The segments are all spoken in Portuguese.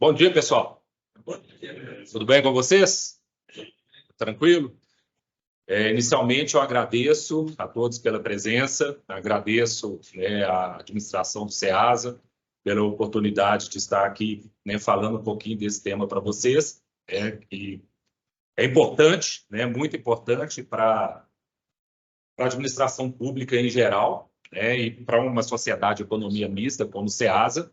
Bom dia, pessoal. Tudo bem com vocês? Tranquilo? Inicialmente, eu agradeço a todos pela presença, agradeço a administração do SEASA pela oportunidade de estar aqui falando um pouquinho desse tema para vocês. Que é importante, muito importante para a administração pública em geral, e para uma sociedade de economia mista como o SEASA.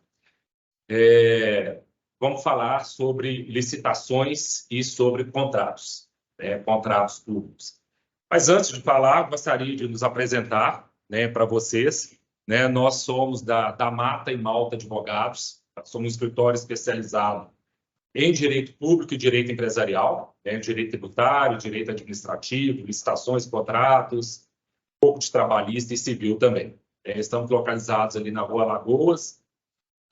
Vamos falar sobre licitações e sobre contratos, contratos públicos. Mas antes de falar, gostaria de nos apresentar para vocês. Nós somos da Mata e Malta Advogados, somos um escritório especializado em direito público e direito empresarial, direito tributário, direito administrativo, licitações, contratos, um pouco de trabalhista e civil também. Estamos localizados ali na Rua Lagoas,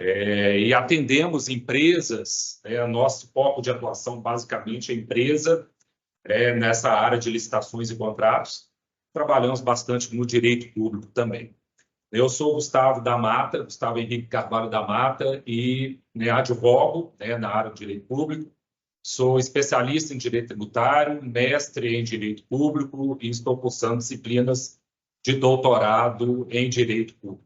e atendemos empresas. Nosso foco de atuação basicamente é empresa nessa área de licitações e contratos. Trabalhamos bastante no direito público também. Eu sou Gustavo da Mata, Gustavo Henrique Carvalho da Mata, e advogo na área de direito público. Sou especialista em direito tributário, mestre em direito público e estou cursando disciplinas de doutorado em direito público.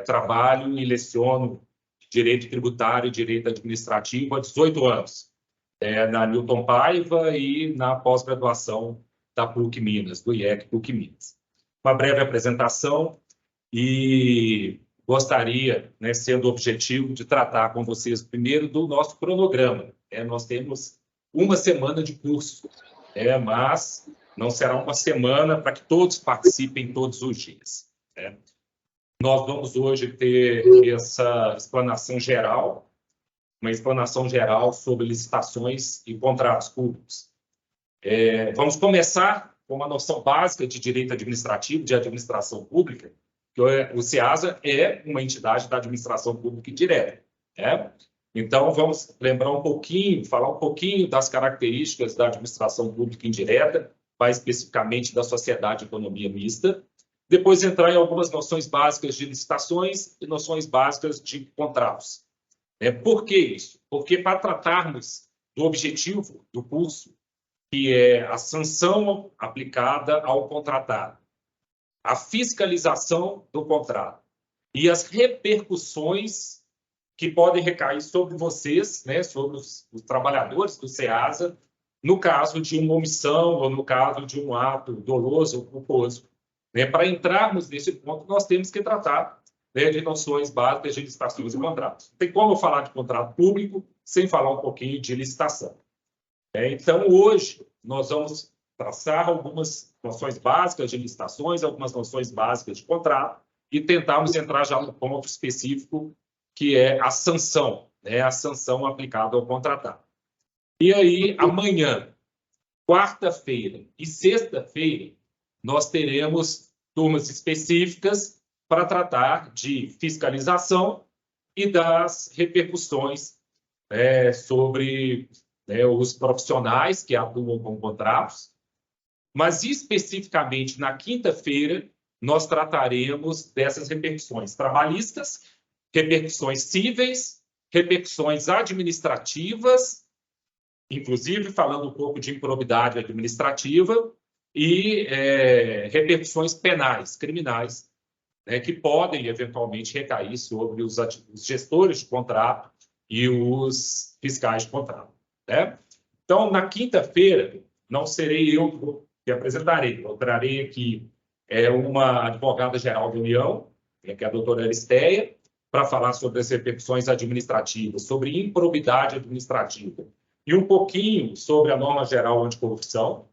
Trabalho e leciono direito tributário e direito administrativo há 18 anos, na Newton Paiva e na pós-graduação da PUC Minas, do IEC PUC Minas. Uma breve apresentação e gostaria, sendo objetivo, de tratar com vocês primeiro do nosso cronograma. Nós temos uma semana de curso, mas não será uma semana para que todos participem todos os dias. Nós vamos hoje ter essa explanação geral, uma explanação geral sobre licitações e contratos públicos. Vamos começar com uma noção básica de direito administrativo, de administração pública, que o SEASA é uma entidade da administração pública indireta. Então, vamos lembrar um pouquinho, falar um pouquinho das características da administração pública indireta, mais especificamente da sociedade de economia mista. Depois entrar em algumas noções básicas de licitações e noções básicas de contratos. Por que isso? Porque para tratarmos do objetivo do curso, que é a sanção aplicada ao contratado, a fiscalização do contrato e as repercussões que podem recair sobre vocês, sobre os trabalhadores do SEASA, no caso de uma omissão ou no caso de um ato doloso ou culposo. Para entrarmos nesse ponto, nós temos que tratar de noções básicas de licitações e contratos. Não tem como eu falar de contrato público sem falar um pouquinho de licitação. Então, hoje, nós vamos traçar algumas noções básicas de licitações, algumas noções básicas de contrato e tentarmos entrar já no ponto específico, que é a sanção aplicada ao contratado. E aí, amanhã, quarta-feira e sexta-feira, nós teremos turmas específicas para tratar de fiscalização e das repercussões sobre os profissionais que atuam com contratos. Mas, especificamente, na quinta-feira, nós trataremos dessas repercussões trabalhistas, repercussões cíveis, repercussões administrativas, inclusive falando um pouco de improbidade administrativa, e repercussões penais, criminais, que podem, eventualmente, recair sobre os gestores de contrato e os fiscais de contrato. Então, na quinta-feira, não serei eu que apresentarei. Eu trarei aqui uma advogada-geral da União, que é a doutora Aristeia, para falar sobre as repercussões administrativas, sobre improbidade administrativa e um pouquinho sobre a norma geral anticorrupção.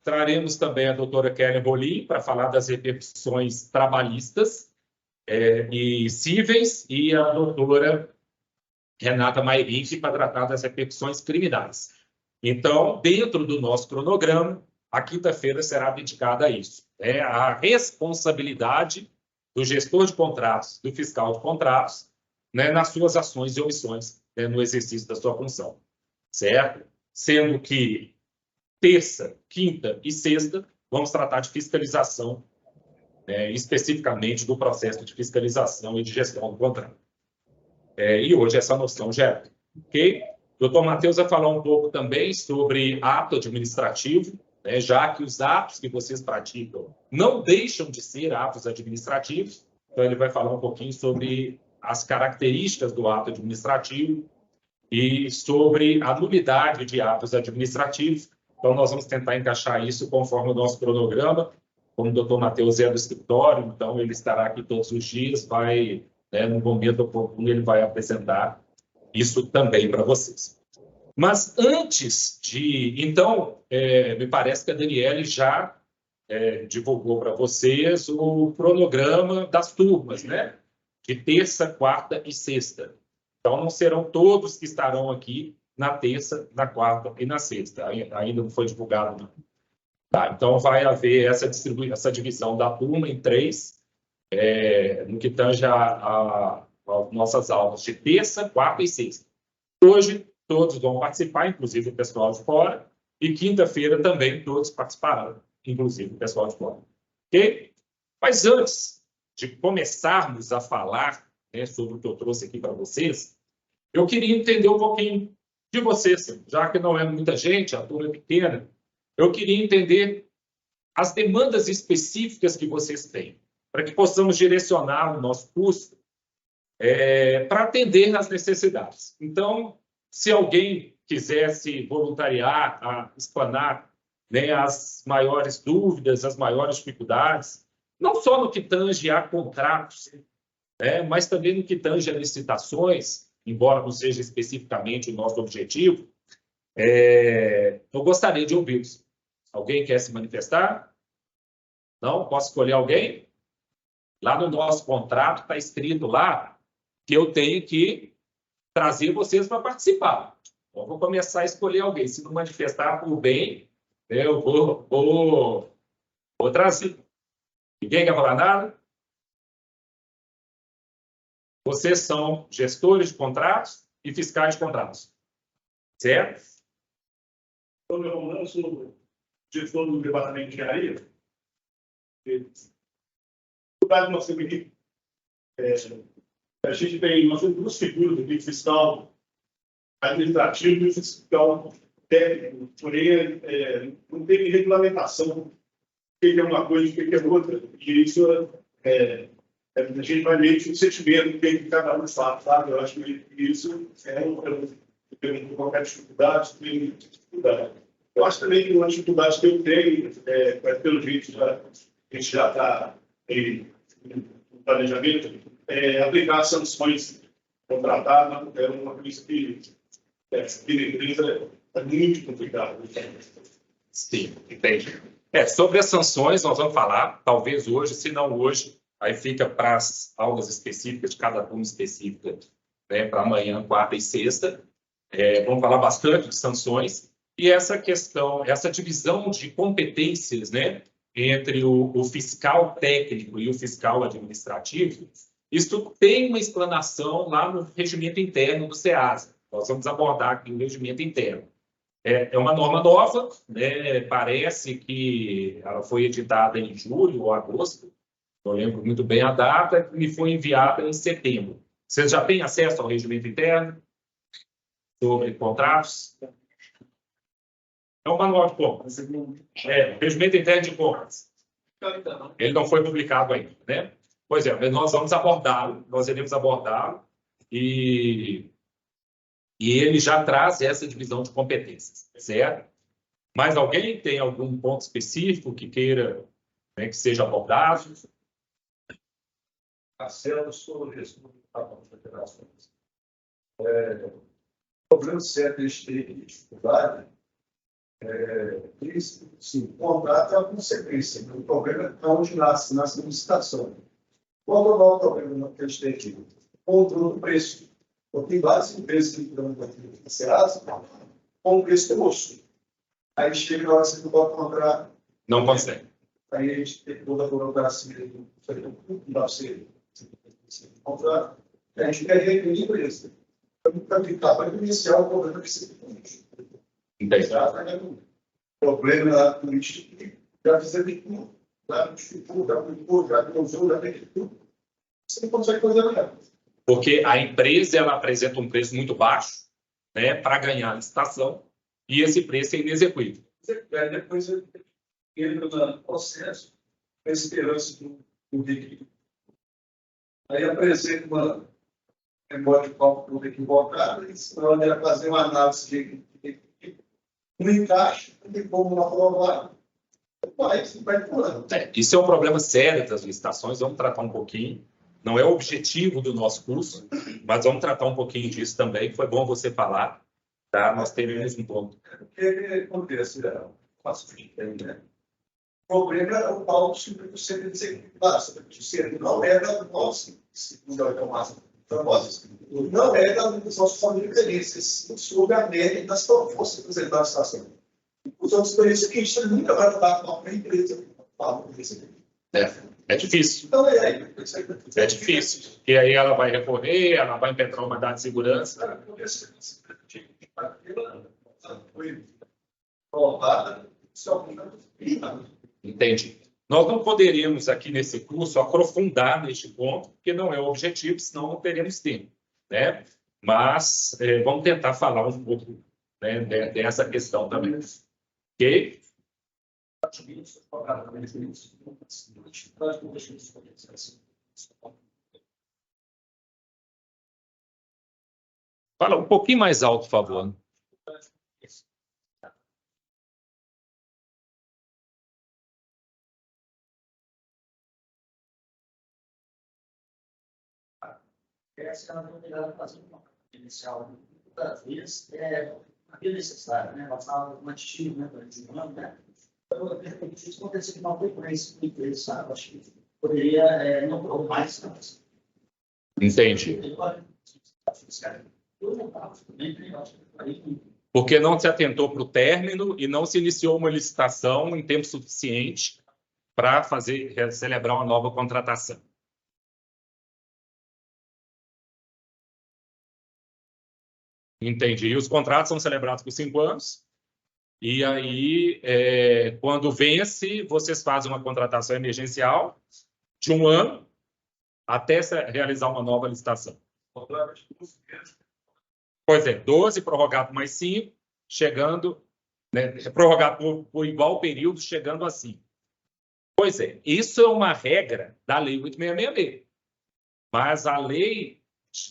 Traremos também a doutora Kelly Rolim para falar das repercussões trabalhistas e cíveis, e a doutora Renata Mairinchi para tratar das repercussões criminais. Então, dentro do nosso cronograma, a quinta-feira será dedicada a isso. A responsabilidade do gestor de contratos, do fiscal de contratos, nas suas ações e omissões no exercício da sua função. Certo? Sendo que terça, quinta e sexta, vamos tratar de fiscalização, especificamente do processo de fiscalização e de gestão do contrato. E hoje essa noção já é. Ok? O doutor Matheus vai falar um pouco também sobre ato administrativo, né, já que os atos que vocês praticam não deixam de ser atos administrativos. Então, ele vai falar um pouquinho sobre as características do ato administrativo e sobre a nulidade de atos administrativos. Então, nós vamos tentar encaixar isso conforme o nosso cronograma. Como o doutor Matheus é do escritório, então ele estará aqui todos os dias, vai, né, no momento oportuno, ele vai apresentar isso também para vocês. Mas antes de... Então, me parece que a Daniele já divulgou para vocês o cronograma das turmas, né? De terça, quarta e sexta. Então, não serão todos que estarão aqui na terça, na quarta e na sexta. Ainda não foi divulgado, não. Tá, então, vai haver essa divisão da turma em 3, no que tange as nossas aulas de terça, quarta e sexta. Hoje, todos vão participar, inclusive o pessoal de fora, e quinta-feira também todos participarão, inclusive o pessoal de fora. Ok? Mas antes de começarmos a falar, né, sobre o que eu trouxe aqui para vocês, eu queria entender um pouquinho de vocês, já que não é muita gente, a turma é pequena, eu queria entender as demandas específicas que vocês têm, para que possamos direcionar o nosso curso para atender às necessidades. Então, se alguém quisesse voluntariar a explanar, né, as maiores dúvidas, as maiores dificuldades, não só no que tange a contratos, mas também no que tange a licitações, embora não seja especificamente o nosso objetivo, eu gostaria de ouvi-los. Alguém quer se manifestar? Não? Posso escolher alguém? Lá no nosso contrato está escrito lá que eu tenho que trazer vocês para participar. Então, vou começar a escolher alguém. Se não manifestar por bem, eu vou trazer. Ninguém quer falar nada? Vocês são gestores de contratos e fiscais de contratos. Certo? Eu sou gestor do departamento de engenharia. Nós temos aqui, nós temos 2 figuras aqui, fiscal administrativo e fiscal técnico, porém não tem regulamentação o que é uma coisa e o que é outra, e isso a gente vai meio que o sentimento que cada um faz, sabe? Eu acho que isso tem qualquer dificuldade, tem muita dificuldade. Eu acho também que uma dificuldade que eu tenho, pelo jeito, a gente já está no planejamento, aplicar as sanções contratadas, é uma coisa que empresa é muito complicado. Sim, entendi. Sobre as sanções, nós vamos falar, talvez hoje, se não hoje, aí fica para as aulas específicas de cada turma específica, né, para amanhã, quarta e sexta. Vamos falar bastante de sanções. E essa questão, essa divisão de competências, né, entre o fiscal técnico e o fiscal administrativo, isso tem uma explanação lá no regimento interno do SEASA. Nós vamos abordar aqui o regimento interno. É uma norma nova, né, parece que ela foi editada em julho ou agosto, não lembro muito bem a data, e foi enviada em setembro. Vocês já têm acesso ao regimento interno sobre contratos? É um manual de compras. Regimento interno de compras. Ele não foi publicado ainda, né? Pois é, mas nós vamos abordá-lo, nós iremos abordá-lo, e ele já traz essa divisão de competências, certo? Mais alguém tem algum ponto específico que queira, né, que seja abordado? Marcelo, sou gestor das federações. O problema certo é ter dificuldade. Sim, o contrato é a consequência. O problema é onde nasce na licitação. Qual é o problema que a gente tem aqui? O controle do preço. Eu tenho várias empresas que estão aqui na SEASA com o preço moço. Aí chega na hora que você bota o contrato. Não consegue. Aí a gente tem toda a burocracia do parceiro. Contrato. A gente quer reunir a empresa. Para ficar para iniciar o problema que você tem. O problema da política, já fizemos de tudo, já dificulta, já usou, já tem de tudo. Você não consegue fazer nada. Porque a empresa ela apresenta um preço muito baixo, né, para ganhar a licitação, e esse preço é inexequível. Depois entra no processo, com a esperança do equipe. Aí apresenta uma memória de cálculo equivocada, e na hora de fazer uma análise de um encaixe, de como não aprovar, vai pulando. Isso é um problema sério das licitações, vamos tratar um pouquinho. Não é o objetivo do nosso curso, mas vamos tratar um pouquinho disso também. Foi bom você falar, tá? Nós teremos um ponto. O que acontece? O problema é o Paulo sempre dizer que não é da nossa, segundo a Tomás, não é da nossa referências sobre a média das propostas apresentadas na estação. Os outros países que a gente nunca vai dar para uma empresa. É difícil. Então, É difícil. E aí ela vai recorrer, ela vai impetrar uma data de segurança. Entendi. Nós não poderíamos aqui nesse curso aprofundar neste ponto, porque não é o objetivo, senão não teremos tempo, né? Mas vamos tentar falar um pouco, né, dessa questão também. Ok? Fala um pouquinho mais alto, por favor. Essa é uma oportunidade de fazer uma inicial. Muitas vezes é necessário, né? Passar um aditivo, né? Né? Então, de repente, isso acontece com uma frequência muito interessante. Acho que poderia não por mais. Entendi. Porque não se atentou para o término e não se iniciou uma licitação em tempo suficiente para celebrar uma nova contratação. Entendi. E os contratos são celebrados por 5 anos. E aí, quando vence, vocês fazem uma contratação emergencial de 1 ano até realizar uma nova licitação. Pois é, 12 prorrogado mais 5, chegando, né, prorrogado por igual período, chegando a 5. Pois é, isso é uma regra da Lei 8666. Mas a lei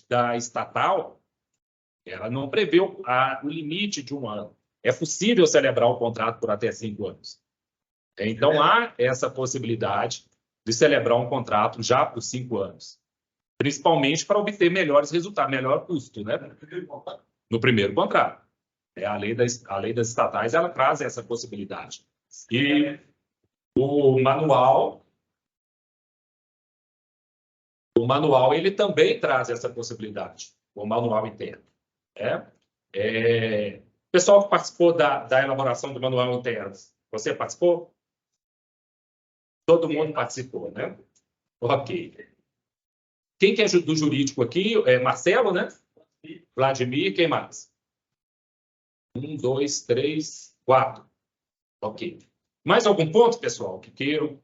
da estatal, ela não prevê o limite de 1 ano. É possível celebrar o contrato por até 5 anos. Então, há essa possibilidade de celebrar um contrato já por 5 anos. Principalmente para obter melhores resultados, melhor custo, né? No primeiro contrato. A lei das estatais, ela traz essa possibilidade. E o manual, ele também traz essa possibilidade. O manual interno. Pessoal que participou da elaboração do manual interno, você participou? Todo mundo participou, né? Ok. Quem que é do jurídico aqui? Marcelo, né? Vladimir, quem mais? 1, 2, 3, 4. Ok. Mais algum ponto, pessoal, que queiram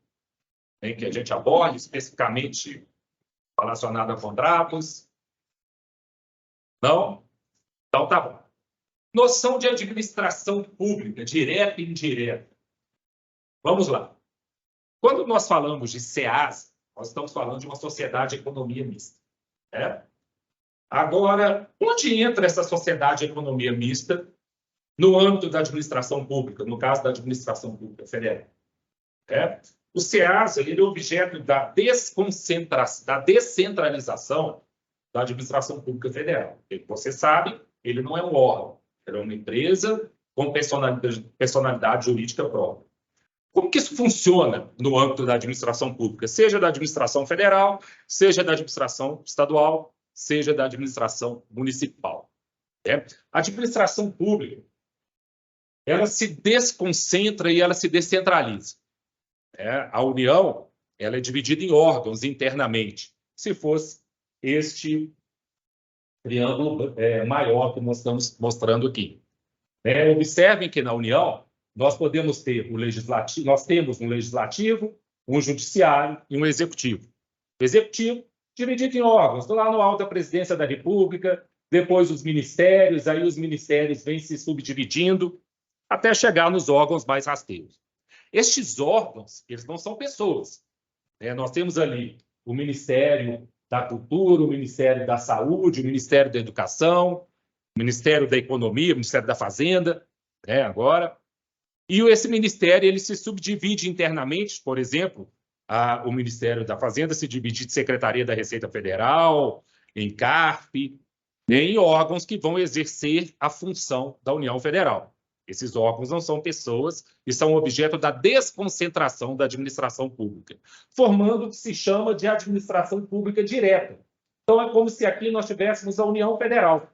que a gente aborde especificamente relacionado a contratos? Não? Então, tá bom. Noção de administração pública, direta e indireta. Vamos lá. Quando nós falamos de SEAS, nós estamos falando de uma sociedade de economia mista. Agora, onde entra essa sociedade de economia mista no âmbito da administração pública, no caso da administração pública federal? O SEAS ele é objeto da descentralização da administração pública federal. Você sabe, ele não é um órgão. Era uma empresa com personalidade jurídica própria. Como que isso funciona no âmbito da administração pública? Seja da administração federal, seja da administração estadual, seja da administração municipal. A administração pública, ela se desconcentra e ela se descentraliza. A União, ela é dividida em órgãos internamente. Se fosse este triângulo maior que nós estamos mostrando aqui. Observem que na União nós podemos ter o legislativo, nós temos um legislativo, um judiciário e um executivo. O executivo dividido em órgãos. Estou lá no alto da Presidência da República, depois os ministérios, aí os ministérios vêm se subdividindo até chegar nos órgãos mais rasteiros. Estes órgãos, eles não são pessoas. Nós temos ali o Ministério da Cultura, o Ministério da Saúde, o Ministério da Educação, o Ministério da Economia, o Ministério da Fazenda, agora. E esse ministério ele se subdivide internamente, por exemplo, o Ministério da Fazenda se divide em Secretaria da Receita Federal, em CARF, em órgãos que vão exercer a função da União Federal. Esses órgãos não são pessoas e são objeto da desconcentração da administração pública, formando o que se chama de administração pública direta. Então, é como se aqui nós tivéssemos a União Federal,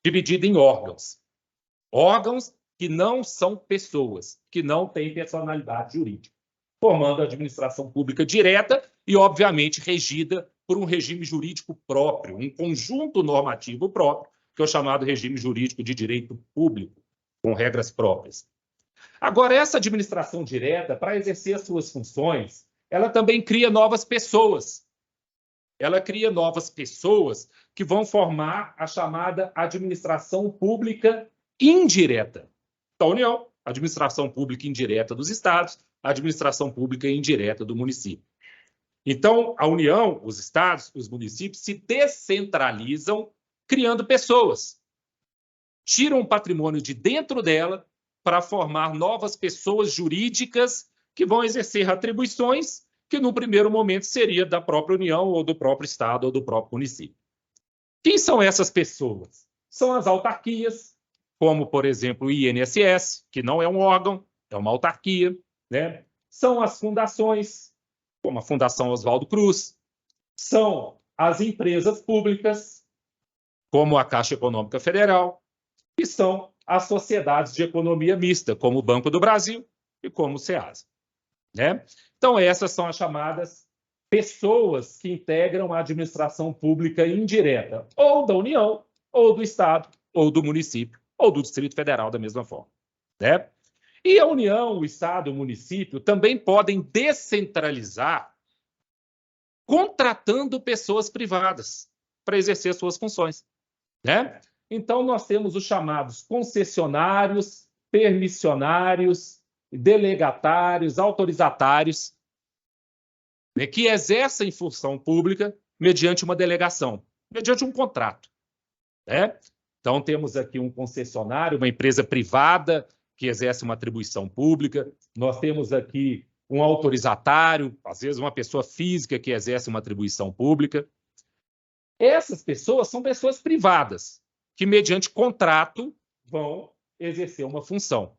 dividida em órgãos. Órgãos que não são pessoas, que não têm personalidade jurídica, formando a administração pública direta e, obviamente, regida por um regime jurídico próprio, um conjunto normativo próprio, que é o chamado regime jurídico de direito público, com regras próprias. Agora, essa administração direta, para exercer as suas funções, ela também cria novas pessoas. Ela cria novas pessoas que vão formar a chamada administração pública indireta da União, administração pública indireta dos estados, administração pública indireta do município. Então, a União, os estados, os municípios se descentralizam criando pessoas. Tiram o patrimônio de dentro dela para formar novas pessoas jurídicas que vão exercer atribuições que, no primeiro momento, seria da própria União, ou do próprio estado, ou do próprio município. Quem são essas pessoas? São as autarquias, como, por exemplo, o INSS, que não é um órgão, é uma autarquia, São as fundações, como a Fundação Oswaldo Cruz, são as empresas públicas, como a Caixa Econômica Federal, e são as sociedades de economia mista, como o Banco do Brasil e como o SEASA. Então, essas são as chamadas pessoas que integram a administração pública indireta, ou da União, ou do Estado, ou do município, ou do Distrito Federal, da mesma forma. E a União, o Estado e o município também podem descentralizar contratando pessoas privadas para exercer suas funções. Então, nós temos os chamados concessionários, permissionários, delegatários, autorizatários, que exercem função pública mediante uma delegação, mediante um contrato. Então, temos aqui um concessionário, uma empresa privada que exerce uma atribuição pública. Nós temos aqui um autorizatário, às vezes uma pessoa física que exerce uma atribuição pública. Essas pessoas são pessoas privadas, que, mediante contrato, vão exercer uma função.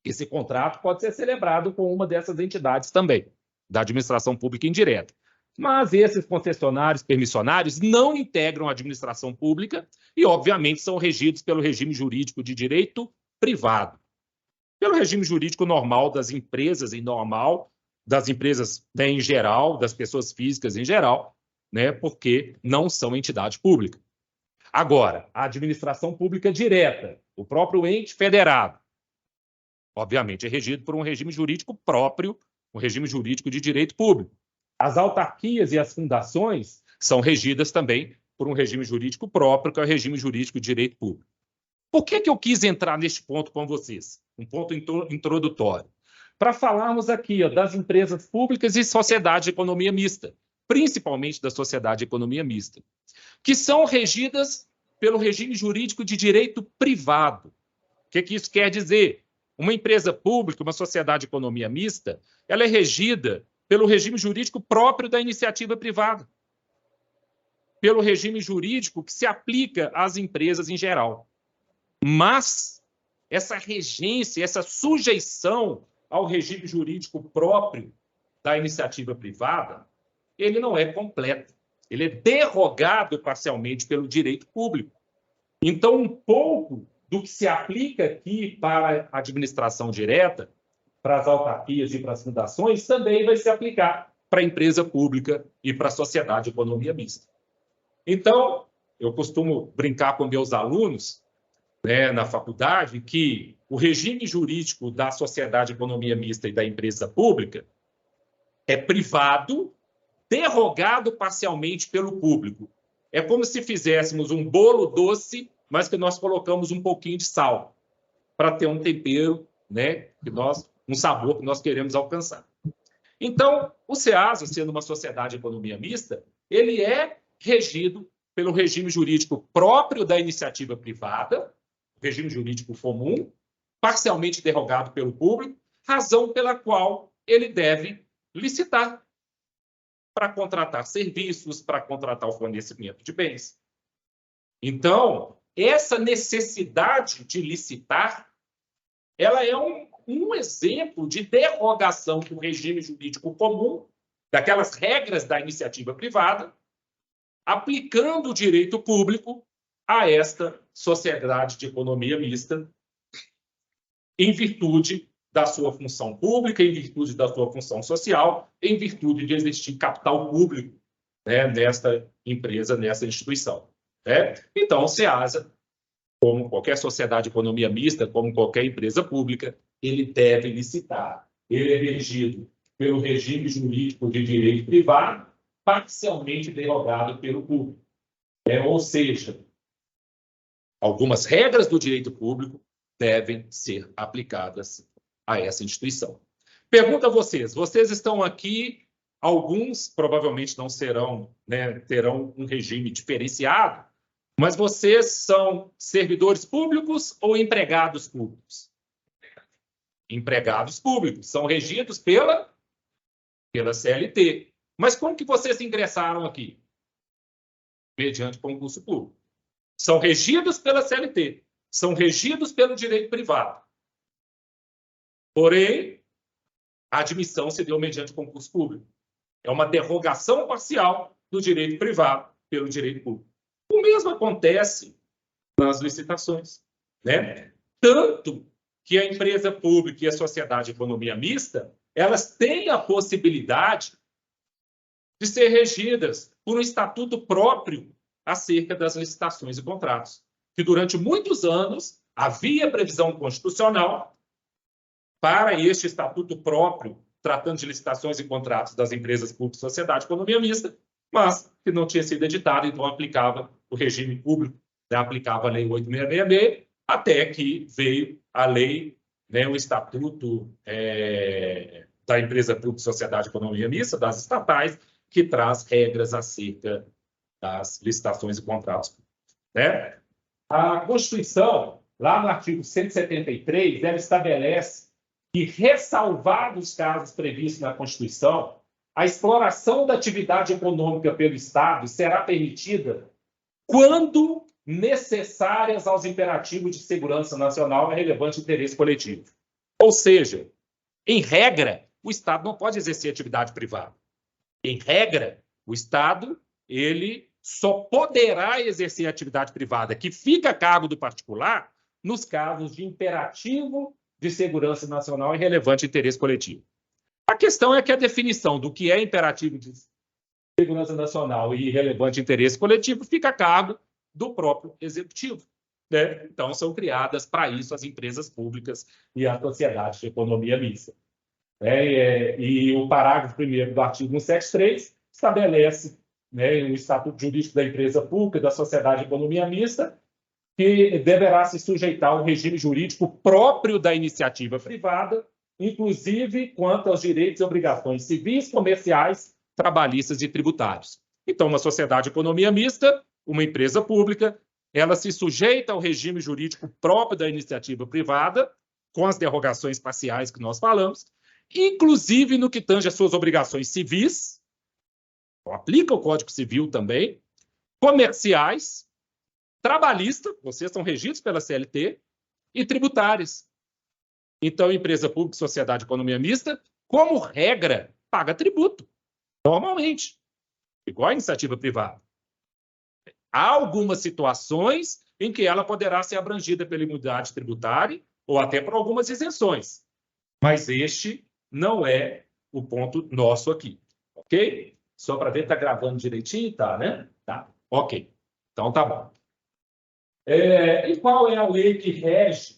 Esse contrato pode ser celebrado com uma dessas entidades também, da administração pública indireta. Mas esses concessionários, permissionários, não integram a administração pública e, obviamente, são regidos pelo regime jurídico de direito privado, pelo regime jurídico normal das empresas em geral, das pessoas físicas em geral, porque não são entidade pública. Agora, a administração pública direta, o próprio ente federado, obviamente é regido por um regime jurídico próprio, um regime jurídico de direito público. As autarquias e as fundações são regidas também por um regime jurídico próprio, que é o regime jurídico de direito público. Por que eu quis entrar neste ponto com vocês? Um ponto introdutório. Para falarmos aqui das empresas públicas e sociedade de economia mista, principalmente da sociedade de economia mista, que são regidas pelo regime jurídico de direito privado. O que isso quer dizer? Uma empresa pública, uma sociedade de economia mista, ela é regida pelo regime jurídico próprio da iniciativa privada, pelo regime jurídico que se aplica às empresas em geral. Mas essa regência, essa sujeição ao regime jurídico próprio da iniciativa privada, ele não é completo. Ele é derrogado parcialmente pelo direito público. Então, um pouco do que se aplica aqui para a administração direta, para as autarquias e para as fundações, também vai se aplicar para a empresa pública e para a sociedade de economia mista. Então, eu costumo brincar com meus alunos, na faculdade, que o regime jurídico da sociedade de economia mista e da empresa pública é privado, derrogado parcialmente pelo público. É como se fizéssemos um bolo doce, mas que nós colocamos um pouquinho de sal, para ter um tempero, né, um sabor que nós queremos alcançar. Então, o SEASA, sendo uma sociedade de economia mista, ele é regido pelo regime jurídico próprio da iniciativa privada, regime jurídico comum, parcialmente derrogado pelo público, razão pela qual ele deve licitar para contratar serviços, para contratar o fornecimento de bens. Então, essa necessidade de licitar, ela é um exemplo de derrogação do regime jurídico comum, daquelas regras da iniciativa privada, aplicando o direito público a esta sociedade de economia mista, em virtude da sua função pública, em virtude da sua função social, em virtude de existir capital público, né, nesta empresa, nessa instituição. Né? Então, o SEASA, como qualquer sociedade de economia mista, como qualquer empresa pública, ele deve licitar. Ele é regido pelo regime jurídico de direito privado, parcialmente derrogado pelo público. Ou seja, algumas regras do direito público devem ser aplicadas a essa instituição. Pergunto a vocês, vocês estão aqui, alguns provavelmente não serão, né, terão um regime diferenciado, mas vocês são servidores públicos ou empregados públicos? Empregados públicos, são regidos pela CLT. Mas como que vocês ingressaram aqui? Mediante concurso público. São regidos pela CLT, são regidos pelo direito privado. Porém, a admissão se deu mediante concurso público. É uma derrogação parcial do direito privado pelo direito público. O mesmo acontece nas licitações, né? Tanto que a empresa pública e a sociedade de economia mista, elas têm a possibilidade de ser regidas por um estatuto próprio acerca das licitações e contratos, que durante muitos anos havia previsão constitucional para este estatuto próprio, tratando de licitações e contratos das empresas públicas e sociedade de economia mista, mas que não tinha sido editado, então aplicava o regime público, né, aplicava a Lei 8.666, até que veio a lei, né, o Estatuto da Empresa Pública e Sociedade de Economia Mista, das estatais, que traz regras acerca das licitações e contratos. Né? A Constituição, lá no artigo 173, ela estabelece que, ressalvados os casos previstos na Constituição, a exploração da atividade econômica pelo Estado será permitida quando necessárias aos imperativos de segurança nacional e relevante interesse coletivo. Ou seja, em regra, o Estado não pode exercer atividade privada. Em regra, o Estado ele só poderá exercer atividade privada que fica a cargo do particular nos casos de imperativo de segurança nacional e relevante interesse coletivo. A questão é que a definição do que é imperativo de segurança nacional e relevante interesse coletivo fica a cargo do próprio executivo. Né? Então, são criadas para isso as empresas públicas e a sociedade de economia mista. E o parágrafo 1º do artigo 173 estabelece, né, o estatuto jurídico da empresa pública e da sociedade de economia mista, que deverá se sujeitar ao regime jurídico próprio da iniciativa privada, inclusive quanto aos direitos e obrigações civis, comerciais, trabalhistas e tributários. Então, uma sociedade de economia mista, uma empresa pública, ela se sujeita ao regime jurídico próprio da iniciativa privada, com as derrogações parciais que nós falamos, inclusive no que tange às suas obrigações civis, então, aplica o Código Civil também, comerciais, trabalhistas, vocês são regidos pela CLT, e tributárias. Então, empresa pública e sociedade de economia mista, como regra, paga tributo, normalmente, igual a iniciativa privada. Há algumas situações em que ela poderá ser abrangida pela imunidade tributária ou até por algumas isenções. Mas este não é o ponto nosso aqui, ok? Só para ver, está gravando direitinho, tá, né? Tá, ok. Então, tá bom. E qual é a lei que rege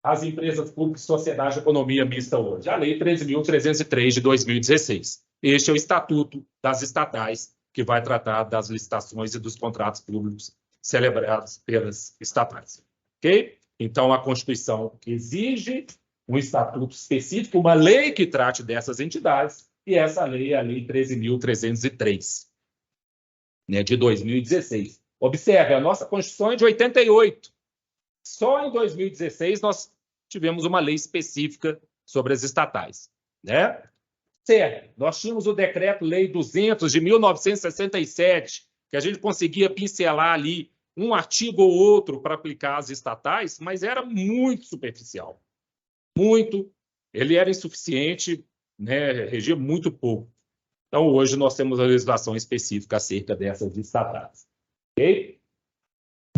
as empresas públicas e sociedade de economia mista hoje? A Lei 13.303 de 2016. este é o Estatuto das Estatais, que vai tratar das licitações e dos contratos públicos celebrados pelas estatais. Ok? Então, a Constituição exige um estatuto específico, uma lei que trate dessas entidades, e essa lei é a Lei 13.303, né, de 2016. Observe, a nossa Constituição é de 88. Só em 2016 nós tivemos uma lei específica sobre as estatais, né? Certo, nós tínhamos o Decreto-Lei 200 de 1967, que a gente conseguia pincelar ali um artigo ou outro para aplicar as estatais, mas era muito superficial. Muito. Ele era insuficiente, né? Regia muito pouco. Então, hoje, nós temos a legislação específica acerca dessas estatais. Ok?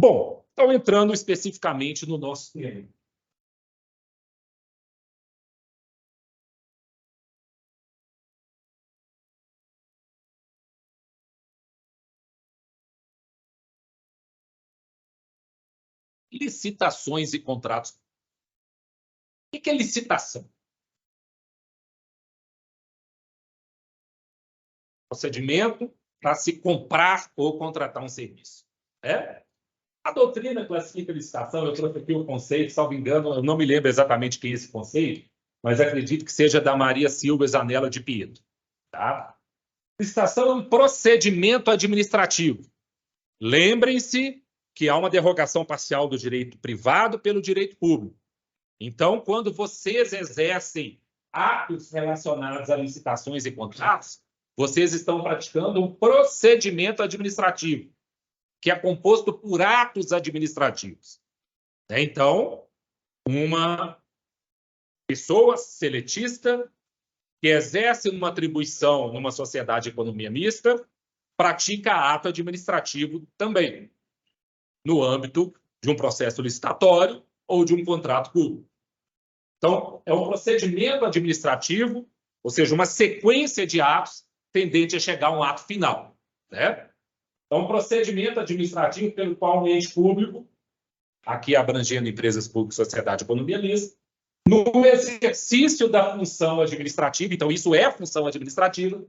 Bom, então, entrando especificamente no nosso tema. Licitações e contratos. O que é licitação? Procedimento para se comprar ou contratar um serviço. A doutrina classifica a licitação, eu trouxe aqui o conceito, salvo engano, eu não me lembro exatamente quem é esse conceito, mas acredito que seja da Maria Silva Zanella de Pietro. Tá? Licitação é um procedimento administrativo. Lembrem-se que há uma derrogação parcial do direito privado pelo direito público. Então, quando vocês exercem atos relacionados a licitações e contratos, vocês estão praticando um procedimento administrativo, que é composto por atos administrativos. Então, uma pessoa seletista que exerce uma atribuição numa sociedade de economia mista pratica ato administrativo também, no âmbito de um processo licitatório ou de um contrato público. Então, é um procedimento administrativo, ou seja, uma sequência de atos tendente a chegar a um ato final, né? Então, um procedimento administrativo pelo qual um ente público, aqui abrangendo empresas públicas, sociedade, economia mista, no exercício da função administrativa, então isso é a função administrativa,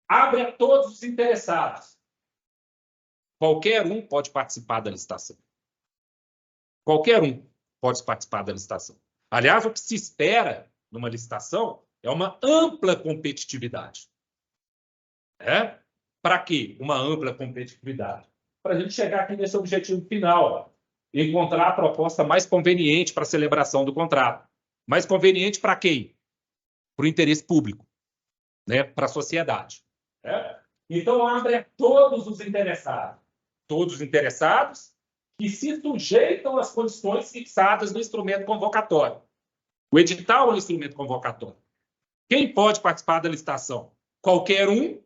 abre a todos os interessados. Qualquer um pode participar da licitação. Qualquer um pode participar da licitação. Aliás, o que se espera numa licitação é uma ampla competitividade. Para quê? Uma ampla competitividade. Para a gente chegar aqui nesse objetivo final, encontrar a proposta mais conveniente para a celebração do contrato. Mais conveniente para quem? Para o interesse público, né? Para a sociedade. Então, abre a todos os interessados que se sujeitam às condições fixadas no instrumento convocatório. O edital é um instrumento convocatório. Quem pode participar da licitação? Qualquer um,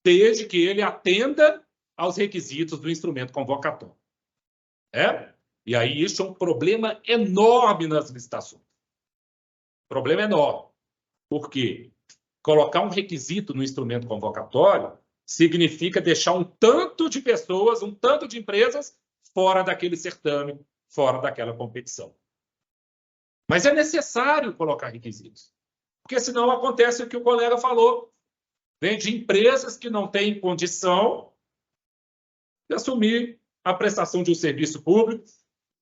desde que ele atenda aos requisitos do instrumento convocatório. E aí isso é um problema enorme nas licitações. Problema enorme. Por quê? Colocar um requisito no instrumento convocatório significa deixar um tanto de pessoas, um tanto de empresas fora daquele certame, fora daquela competição. Mas é necessário colocar requisitos, porque senão acontece o que o colega falou. Vem de empresas que não têm condição de assumir a prestação de um serviço público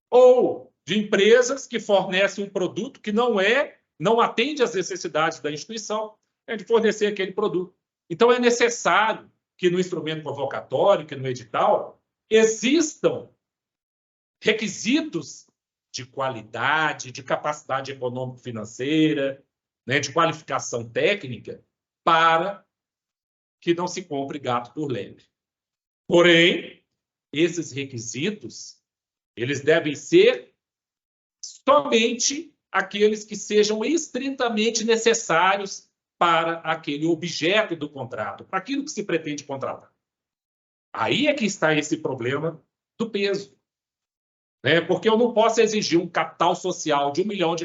ou de empresas que fornecem um produto que não atende às necessidades da instituição, de fornecer aquele produto. Então, é necessário que no instrumento convocatório, que no edital, existam requisitos de qualidade, de capacidade econômico-financeira, né, de qualificação técnica, para que não se compre gato por lebre. Porém, esses requisitos, eles devem ser somente aqueles que sejam estritamente necessários para aquele objeto do contrato, para aquilo que se pretende contratar. Aí é que está esse problema do peso. Porque eu não posso exigir um capital social de R$1 milhão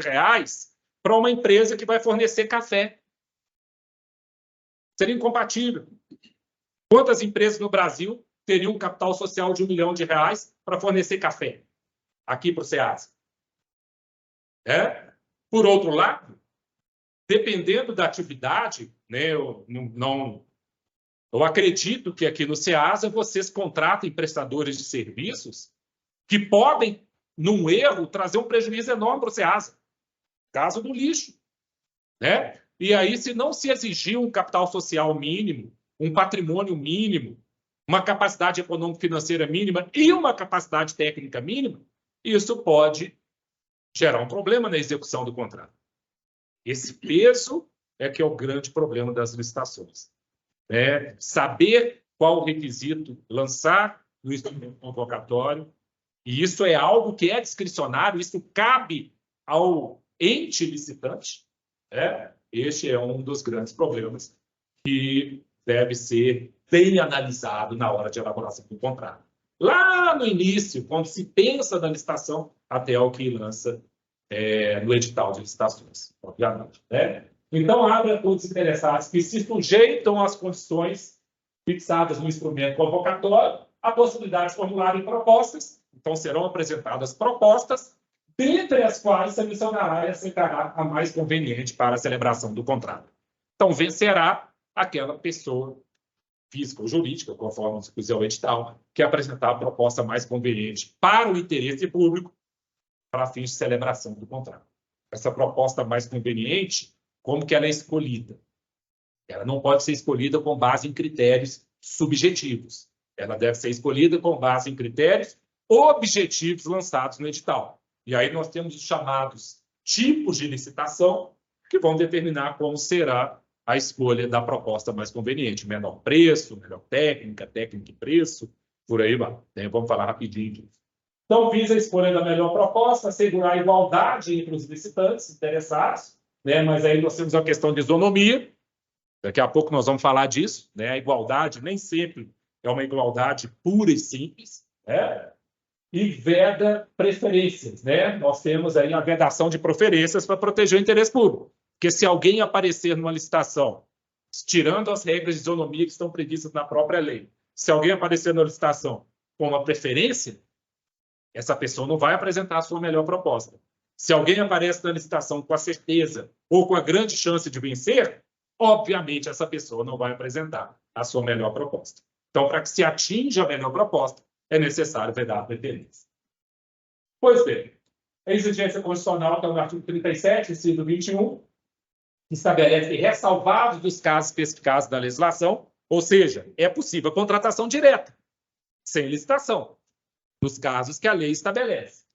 para uma empresa que vai fornecer café. Seria incompatível. Quantas empresas no Brasil teriam um capital social de R$1 milhão para fornecer café aqui para o SEASA? Por outro lado, dependendo da atividade, né, eu acredito que aqui no SEASA vocês contratem prestadores de serviços que podem, num erro, trazer um prejuízo enorme para o SEASA. Caso do lixo, né? E aí, se não se exigir um capital social mínimo, um patrimônio mínimo, uma capacidade econômico-financeira mínima e uma capacidade técnica mínima, isso pode gerar um problema na execução do contrato. Esse peso é que é o grande problema das licitações. Saber qual o requisito lançar no instrumento convocatório, e isso é algo que é discricionário, isso cabe ao ente licitante. Este é um dos grandes problemas que deve ser bem analisado na hora de elaboração do contrato. Lá no início, quando se pensa na licitação, até o que lança no edital de licitações, obviamente. Então, abre a todos os interessados que se sujeitam às condições fixadas no instrumento convocatório a possibilidade de formularem propostas. Então, serão apresentadas propostas, dentre as quais selecionará e aceitará a mais conveniente para a celebração do contrato. Então, vencerá aquela pessoa física ou jurídica, conforme se puser o edital, que apresentar a proposta mais conveniente para o interesse público para fins de celebração do contrato. Essa proposta mais conveniente, como que ela é escolhida? Ela não pode ser escolhida com base em critérios subjetivos. Ela deve ser escolhida com base em critérios objetivos lançados no edital. E aí nós temos os chamados tipos de licitação que vão determinar como será a escolha da proposta mais conveniente. Menor preço, melhor técnica, técnica e preço, por aí vai. Vamos falar rapidinho disso. Então, visa a escolha da melhor proposta, assegurar a igualdade entre os licitantes interessados, mas aí nós temos a questão de isonomia. Daqui a pouco nós vamos falar disso. A igualdade nem sempre é uma igualdade pura e simples. E veda preferências. Nós temos aí a vedação de preferências para proteger o interesse público. Porque se alguém aparecer numa licitação, tirando as regras de isonomia que estão previstas na própria lei, se alguém aparecer na licitação com uma preferência, essa pessoa não vai apresentar a sua melhor proposta. Se alguém aparece na licitação com a certeza ou com a grande chance de vencer, obviamente essa pessoa não vai apresentar a sua melhor proposta. Então, para que se atinja a melhor proposta, é necessário vedar a preferência. Pois bem, a exigência constitucional, que é o artigo 37, inciso 21, estabelece que, ressalvados dos casos especificados da legislação, ou seja, é possível a contratação direta, sem licitação, nos casos que a lei estabelece.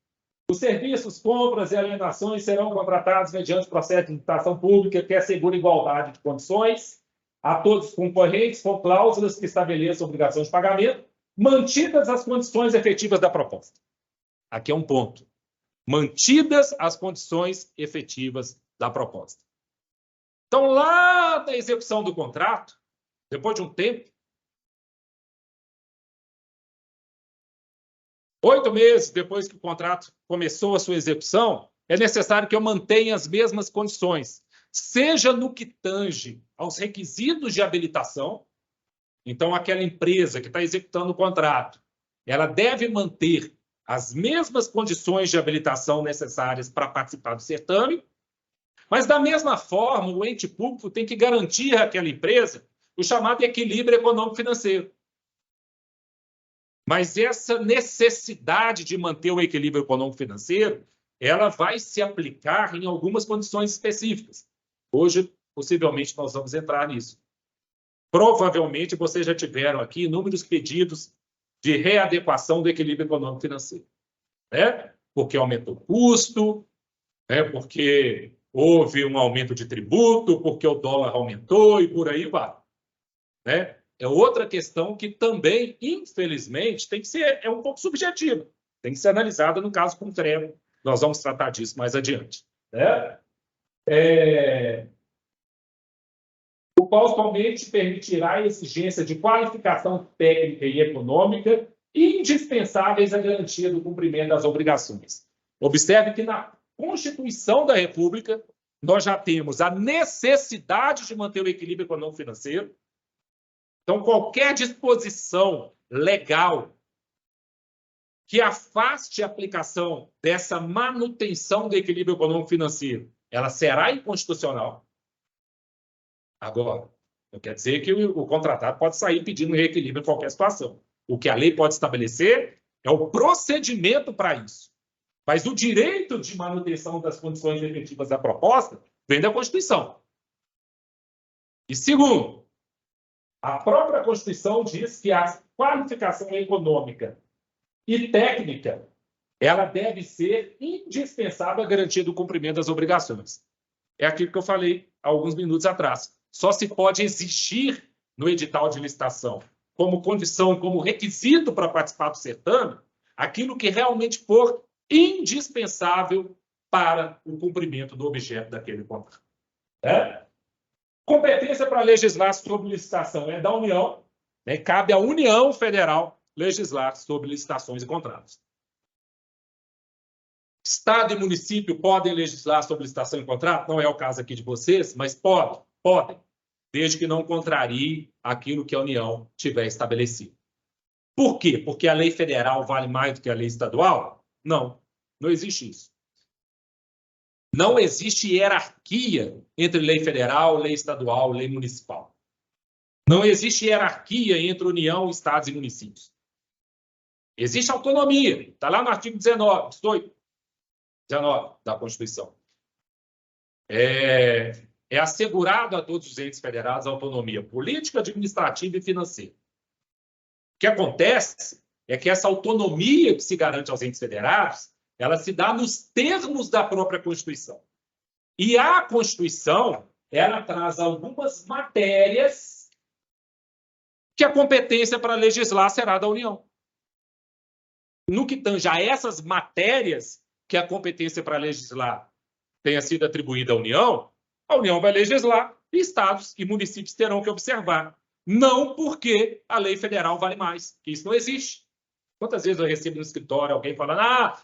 Os serviços, compras e alienações serão contratados mediante processo de licitação pública que assegura igualdade de condições a todos os concorrentes, com cláusulas que estabeleçam obrigação de pagamento, mantidas as condições efetivas da proposta. Aqui é um ponto. Mantidas as condições efetivas da proposta. Então, lá na execução do contrato, depois de um tempo, 8 meses depois que o contrato começou a sua execução, é necessário que eu mantenha as mesmas condições, seja no que tange aos requisitos de habilitação. Então, aquela empresa que está executando o contrato, ela deve manter as mesmas condições de habilitação necessárias para participar do certame, mas, da mesma forma, o ente público tem que garantir àquela empresa o chamado equilíbrio econômico-financeiro. Mas essa necessidade de manter o equilíbrio econômico-financeiro, ela vai se aplicar em algumas condições específicas. Hoje, possivelmente, nós vamos entrar nisso. Provavelmente, vocês já tiveram aqui inúmeros pedidos de readequação do equilíbrio econômico-financeiro. Porque aumentou o custo, porque houve um aumento de tributo, porque o dólar aumentou e por aí vai. É outra questão que também, infelizmente, tem que ser um pouco subjetiva. Tem que ser analisada no caso concreto. Nós vamos tratar disso mais adiante. O qual somente permitirá a exigência de qualificação técnica e econômica indispensáveis à garantia do cumprimento das obrigações. Observe que na Constituição da República nós já temos a necessidade de manter o equilíbrio econômico-financeiro. Então, qualquer disposição legal que afaste a aplicação dessa manutenção do equilíbrio econômico-financeiro, ela será inconstitucional. Agora, não quer dizer que o contratado pode sair pedindo reequilíbrio em qualquer situação. O que a lei pode estabelecer é o procedimento para isso. Mas o direito de manutenção das condições efetivas da proposta vem da Constituição. E segundo, a própria Constituição diz que a qualificação econômica e técnica ela deve ser indispensável à garantia do cumprimento das obrigações. É aquilo que eu falei há alguns minutos atrás. Só se pode exigir no edital de licitação, como condição, como requisito para participar do certame, aquilo que realmente for indispensável para o cumprimento do objeto daquele contrato. Competência para legislar sobre licitação é da União, né? Cabe à União Federal legislar sobre licitações e contratos. Estado e município podem legislar sobre licitação e contrato? Não é o caso aqui de vocês, mas podem, desde que não contrarie aquilo que a União tiver estabelecido. Por quê? Porque a lei federal vale mais do que a lei estadual? Não, não existe isso. Não existe hierarquia entre lei federal, lei estadual, lei municipal. Não existe hierarquia entre União, estados e municípios. Existe autonomia, está lá no artigo 19 da Constituição. É assegurado a todos os entes federados a autonomia política, administrativa e financeira. O que acontece é que essa autonomia que se garante aos entes federados, ela se dá nos termos da própria Constituição. E a Constituição, ela traz algumas matérias que a competência para legislar será da União. No que tange a essas matérias que a competência para legislar tenha sido atribuída à União, a União vai legislar e estados e municípios terão que observar. Não porque a lei federal vale mais, que isso não existe. Quantas vezes eu recebo no escritório alguém falando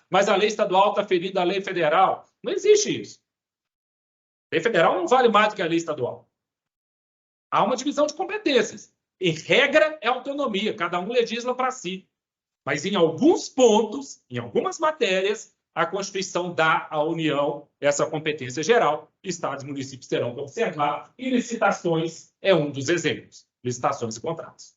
mas a lei estadual está ferida à lei federal. Não existe isso. A lei federal não vale mais do que a lei estadual. Há uma divisão de competências. Em regra, é autonomia, cada um legisla para si. Mas em alguns pontos, em algumas matérias, a Constituição dá à União essa competência geral. Estados e municípios terão que observar, e licitações é um dos exemplos. Licitações e contratos.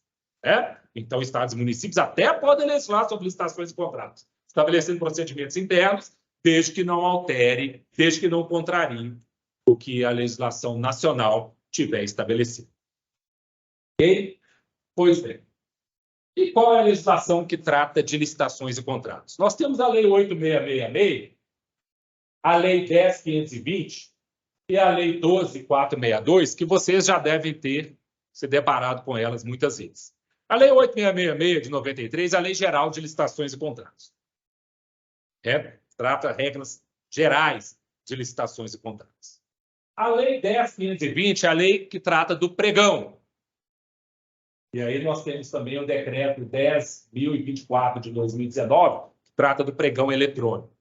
Então, estados e municípios até podem legislar sobre licitações e contratos, estabelecendo procedimentos internos, desde que não altere, desde que não contrarie o que a legislação nacional tiver estabelecido. Ok? Pois bem. E qual é a legislação que trata de licitações e contratos? Nós temos a Lei 8.666, a Lei 10.520 e a Lei 12.462, que vocês já devem ter se deparado com elas muitas vezes. A Lei 8.666, de 93, é a Lei Geral de Licitações e Contratos. Trata regras gerais de licitações e contratos. A Lei 10.520 é a lei que trata do pregão. E aí nós temos também o Decreto 10.024 de 2019, que trata do pregão eletrônico.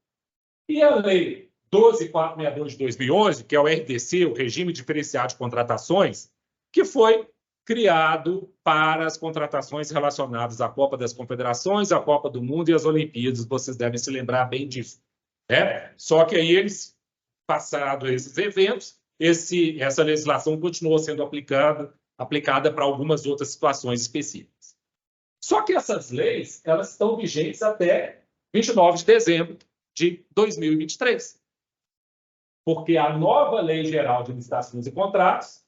E a Lei 12.462 de 2011, que é o RDC, o Regime Diferenciado de Contratações, que foi criado para as contratações relacionadas à Copa das Confederações, à Copa do Mundo e às Olimpíadas. Vocês devem se lembrar bem disso. Só que aí eles, passados esses eventos, essa legislação continuou sendo aplicada para algumas outras situações específicas. Só que essas leis, elas estão vigentes até 29 de dezembro de 2023. Porque a nova Lei Geral de Licitações e Contratos,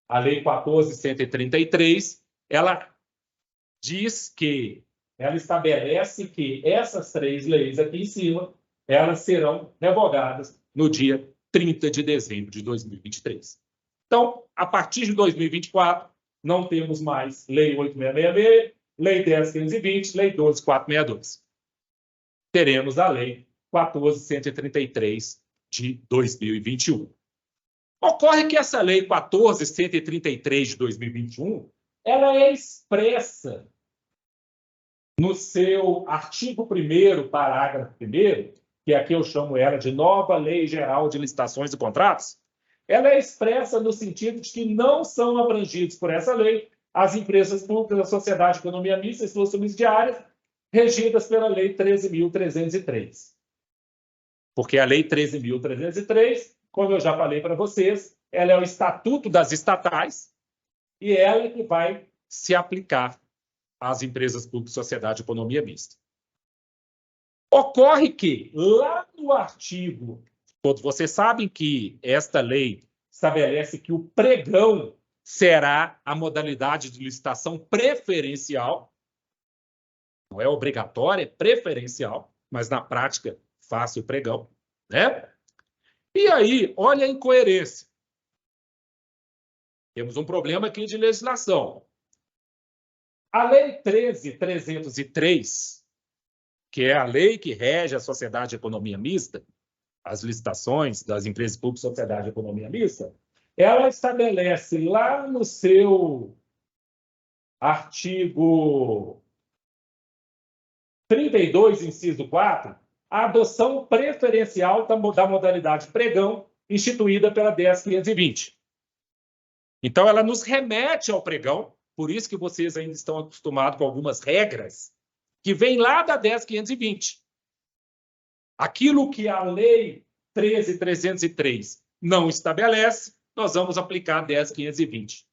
a Lei 14.133, ela diz que, ela estabelece que essas três leis aqui em cima, elas serão revogadas no dia 30 de dezembro de 2023. Então, a partir de 2024, não temos mais Lei 8.666, Lei 10.520, Lei 12.462. Teremos a Lei 14.133 de 2021. Ocorre que essa Lei 14.133 de 2021, ela é expressa no seu artigo 1º, parágrafo 1º, que aqui eu chamo ela de Nova Lei Geral de Licitações e Contratos. Ela é expressa no sentido de que não são abrangidos por essa lei as empresas públicas da sociedade de economia mista e suas subsidiárias, regidas pela Lei 13.303. Porque a Lei 13.303, como eu já falei para vocês, ela é o Estatuto das Estatais e ela é que vai se aplicar às empresas públicas e sociedade de economia mista. Ocorre que, lá no artigo, todos vocês sabem que esta lei estabelece que o pregão será a modalidade de licitação preferencial, não é obrigatória, é preferencial, mas na prática faz o pregão, né? E aí, olha a incoerência. Temos um problema aqui de legislação. A Lei 13.303, que é a lei que rege a sociedade de economia mista, as licitações das empresas públicas de sociedade de economia mista, ela estabelece lá no seu artigo 32, inciso 4, a adoção preferencial da modalidade pregão instituída pela 10.520. Então, ela nos remete ao pregão, por isso que vocês ainda estão acostumados com algumas regras que vêm lá da 10.520. Aquilo que a Lei 13.303 não estabelece, nós vamos aplicar a 10.520.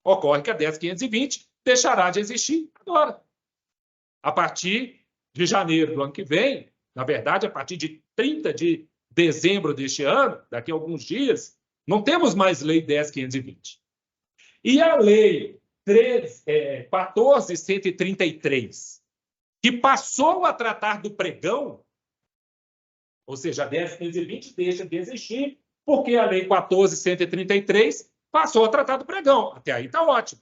Ocorre que a 10.520 deixará de existir agora. A partir de janeiro do ano que vem, na verdade, a partir de 30 de dezembro deste ano, daqui a alguns dias, não temos mais Lei 10.520. E a Lei 14.133, que passou a tratar do pregão, ou seja, a 10.520 deixa de existir, porque a Lei 14.133 passou a tratar do pregão. Até aí está ótimo.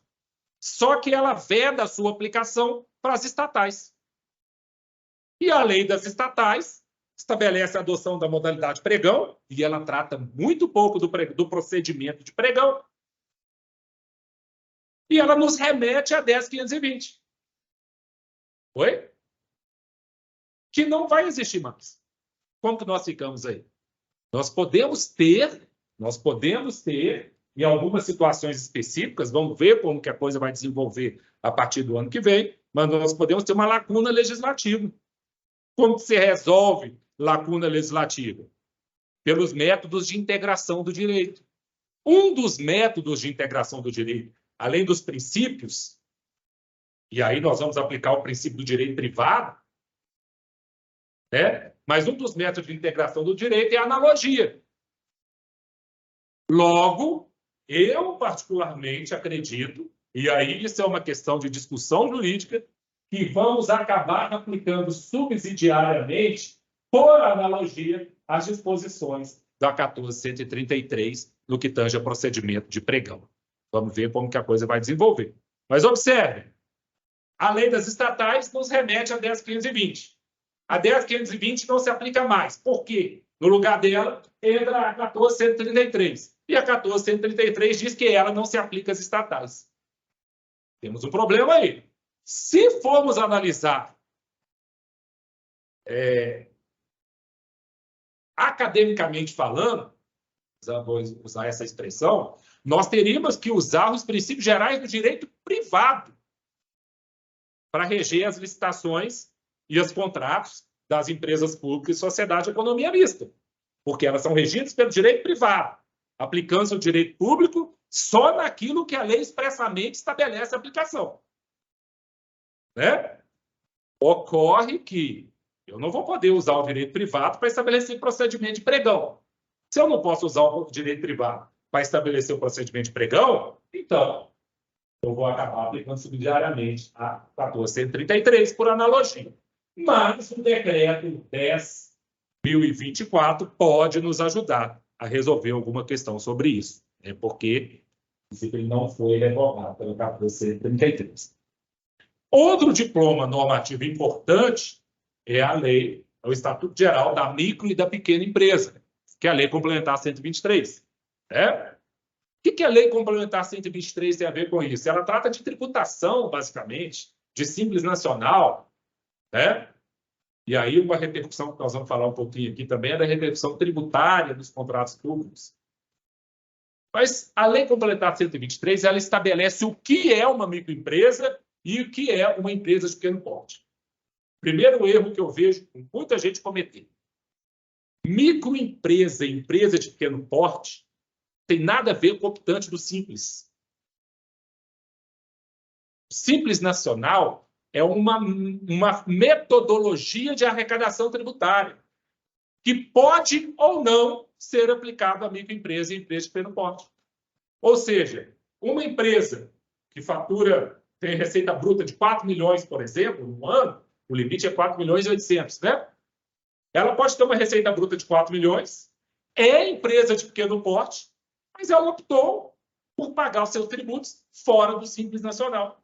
Só que ela veda a sua aplicação para as estatais. E a Lei das Estatais estabelece a adoção da modalidade pregão, e ela trata muito pouco do procedimento de pregão, e ela nos remete a 10.520. Oi? Que não vai existir mais. Como que nós ficamos aí? Nós podemos ter, em algumas situações específicas, vamos ver como que a coisa vai desenvolver a partir do ano que vem, mas nós podemos ter uma lacuna legislativa. Como que se resolve lacuna legislativa? Pelos métodos de integração do direito. Um dos métodos de integração do direito, além dos princípios, e aí nós vamos aplicar o princípio do direito privado, né? Mas um dos métodos de integração do direito é a analogia. Logo, eu particularmente acredito, e aí isso é uma questão de discussão jurídica, que vamos acabar aplicando subsidiariamente, por analogia, as disposições da 14.133 no que tange a procedimento de pregão. Vamos ver como que a coisa vai desenvolver. Mas observe, a Lei das Estatais nos remete a 10.520. A 10.520 não se aplica mais. Por quê? No lugar dela, entra a 14.133. E a 14.133 diz que ela não se aplica às estatais. Temos um problema aí. Se formos analisar academicamente falando, vou usar essa expressão, nós teríamos que usar os princípios gerais do direito privado para reger as licitações e os contratos das empresas públicas e sociedade de economia mista, porque elas são regidas pelo direito privado, aplicando-se o direito público só naquilo que a lei expressamente estabelece a aplicação. Né? Ocorre que eu não vou poder usar o direito privado para estabelecer procedimento de pregão. Se eu não posso usar o direito privado para estabelecer o procedimento de pregão, então eu vou acabar aplicando subsidiariamente a 14.133 por analogia. Mas o decreto 10.024 pode nos ajudar a resolver alguma questão sobre isso, né? Porque ele não foi revogado pelo 14.133. Outro diploma normativo importante é a lei, é o Estatuto Geral da Micro e da Pequena Empresa, que é a Lei Complementar 123. Né? O que a Lei Complementar 123 tem a ver com isso? Ela trata de tributação, basicamente, de Simples Nacional, né? E aí uma repercussão que nós vamos falar um pouquinho aqui também é da repercussão tributária dos contratos públicos. Mas a Lei Complementar 123, ela estabelece o que é uma microempresa e o que é uma empresa de pequeno porte. Primeiro erro que eu vejo muita gente cometer. Microempresa e empresa de pequeno porte tem nada a ver com o optante do Simples. O Simples Nacional é uma metodologia de arrecadação tributária que pode ou não ser aplicado à microempresa e empresa de pequeno porte. Ou seja, uma empresa que fatura, tem receita bruta de 4 milhões, por exemplo, no ano, o limite é 4 milhões e 800, né? Ela pode ter uma receita bruta de 4 milhões, é empresa de pequeno porte, mas ela optou por pagar os seus tributos fora do Simples Nacional.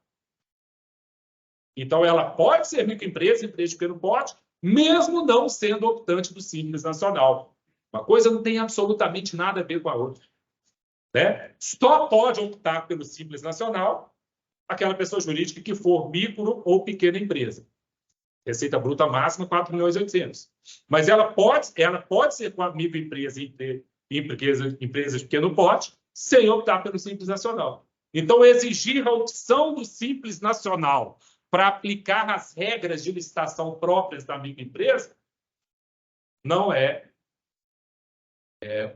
Então, ela pode ser microempresa, empresa de pequeno porte, mesmo não sendo optante do Simples Nacional. Uma coisa não tem absolutamente nada a ver com a outra. Né? Só pode optar pelo Simples Nacional aquela pessoa jurídica que for micro ou pequena empresa. Receita bruta máxima, 4 milhões e 800. Mas ela pode ser com a microempresa e empresa de pequeno porte sem optar pelo Simples Nacional. Então, exigir a opção do Simples Nacional para aplicar as regras de licitação próprias da microempresa não é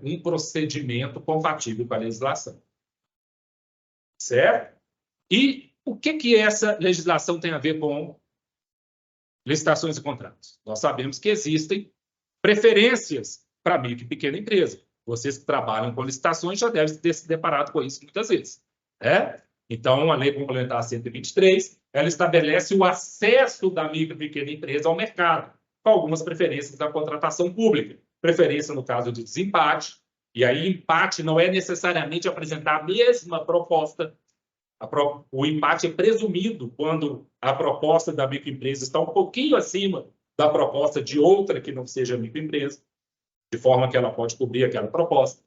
um procedimento compatível com a legislação. Certo? E o que essa legislação tem a ver com licitações e contratos? Nós sabemos que existem preferências para micro e pequena empresa. Vocês que trabalham com licitações já devem ter se deparado com isso muitas vezes. Então, a Lei Complementar 123, ela estabelece o acesso da micro e pequena empresa ao mercado, com algumas preferências da contratação pública. Preferência no caso de desempate, e aí empate não é necessariamente apresentar a mesma proposta. O empate é presumido quando a proposta da microempresa está um pouquinho acima da proposta de outra que não seja microempresa, de forma que ela pode cobrir aquela proposta.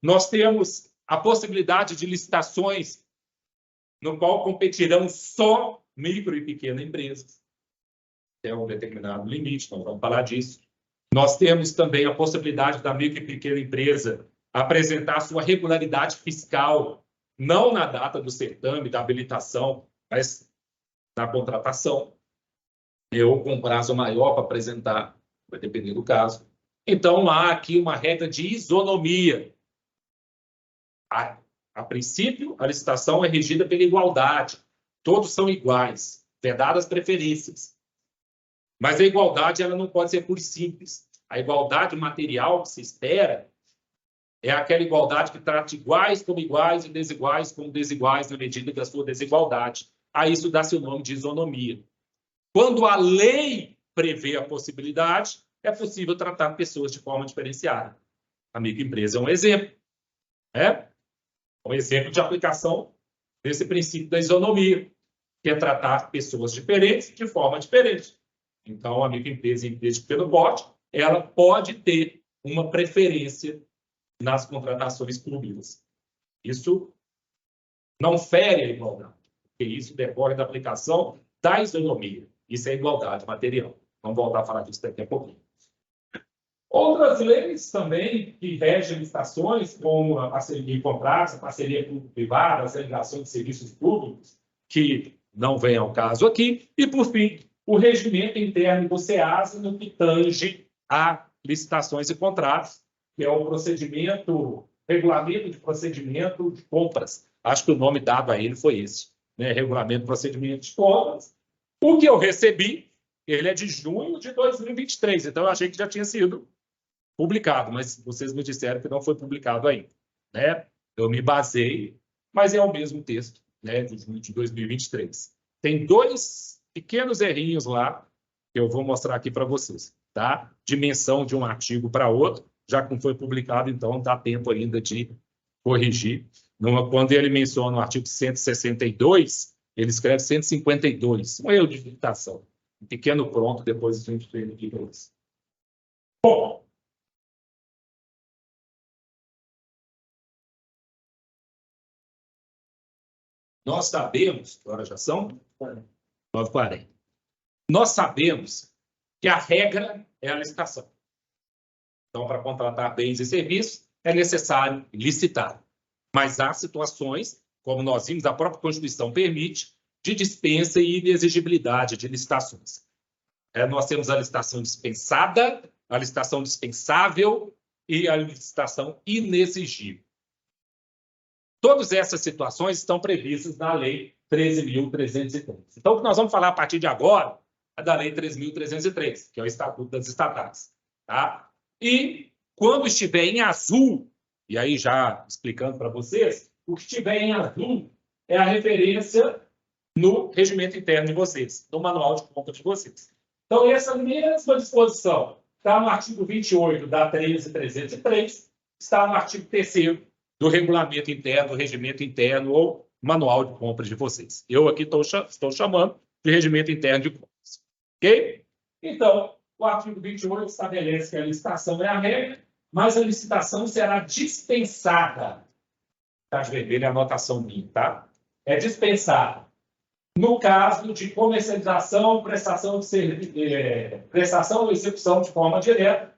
Nós temos a possibilidade de licitações no qual competirão só micro e pequena empresas. Tem um determinado limite, nós vamos falar disso. Nós temos também a possibilidade da micro e pequena empresa apresentar sua regularidade fiscal, não na data do certame, da habilitação, mas na contratação. Eu com prazo maior para apresentar, vai depender do caso. Então, há aqui uma regra de isonomia. A princípio, a licitação é regida pela igualdade. Todos são iguais, vedadas preferências. Mas a igualdade ela não pode ser pura e simples. A igualdade material que se espera é aquela igualdade que trata iguais como iguais e desiguais como desiguais na medida da sua desigualdade. A isso dá-se o nome de isonomia. Quando a lei prevê a possibilidade, é possível tratar pessoas de forma diferenciada. A microempresa é um exemplo. Um exemplo de aplicação desse princípio da isonomia, que é tratar pessoas diferentes de forma diferente. Então, a microempresa e empresa de pequeno porte, ela pode ter uma preferência nas contratações públicas. Isso não fere a igualdade, porque isso decorre da aplicação da isonomia. Isso é igualdade material. Vamos voltar a falar disso daqui a pouquinho. Outras leis também que regem licitações, como a parceria de contratos, a parceria público-privada, a celebração de serviços públicos, que não vem ao caso aqui. E, por fim, o regimento interno do SEASA no que tange a licitações e contratos, que é o regulamento de procedimento de compras. Acho que o nome dado a ele foi esse, regulamento de procedimento de compras. O que eu recebi, ele é de junho de 2023, então eu achei que já tinha sido publicado, mas vocês me disseram que não foi publicado ainda. Eu me basei, mas é o mesmo texto, de junho de 2023. Tem 2 pequenos errinhos lá, que eu vou mostrar aqui para vocês. Dimensão de um artigo para outro, já que não foi publicado, então dá tempo ainda de corrigir. Quando ele menciona o artigo 162, ele escreve 152. Um erro de digitação. Um pequeno pronto, depois a gente vê aqui para vocês. Bom, nós sabemos, agora já são 9h40. Nós sabemos que a regra é a licitação. Então, para contratar bens e serviços, é necessário licitar. Mas há situações, como nós vimos, a própria Constituição permite, de dispensa e inexigibilidade de licitações. Nós temos a licitação dispensada, a licitação dispensável e a licitação inexigível. Todas essas situações estão previstas na Lei 13.303. Então, o que nós vamos falar a partir de agora é da Lei 13.303, que é o Estatuto das Estatais. Tá? E quando estiver em azul, e aí já explicando para vocês, o que estiver em azul é a referência no regimento interno de vocês, no manual de compra de vocês. Então, essa mesma disposição está no artigo 28 da 13.303, está no artigo 3º do regulamento interno, do regimento interno ou manual de compras de vocês. Eu aqui estou chamando de regimento interno de compras. Ok? Então, o artigo 28 estabelece que a licitação é a regra, mas a licitação será dispensada. Está de vermelho, é a anotação minha, tá? É dispensada. No caso de comercialização, prestação de serviço, prestação ou execução de forma direta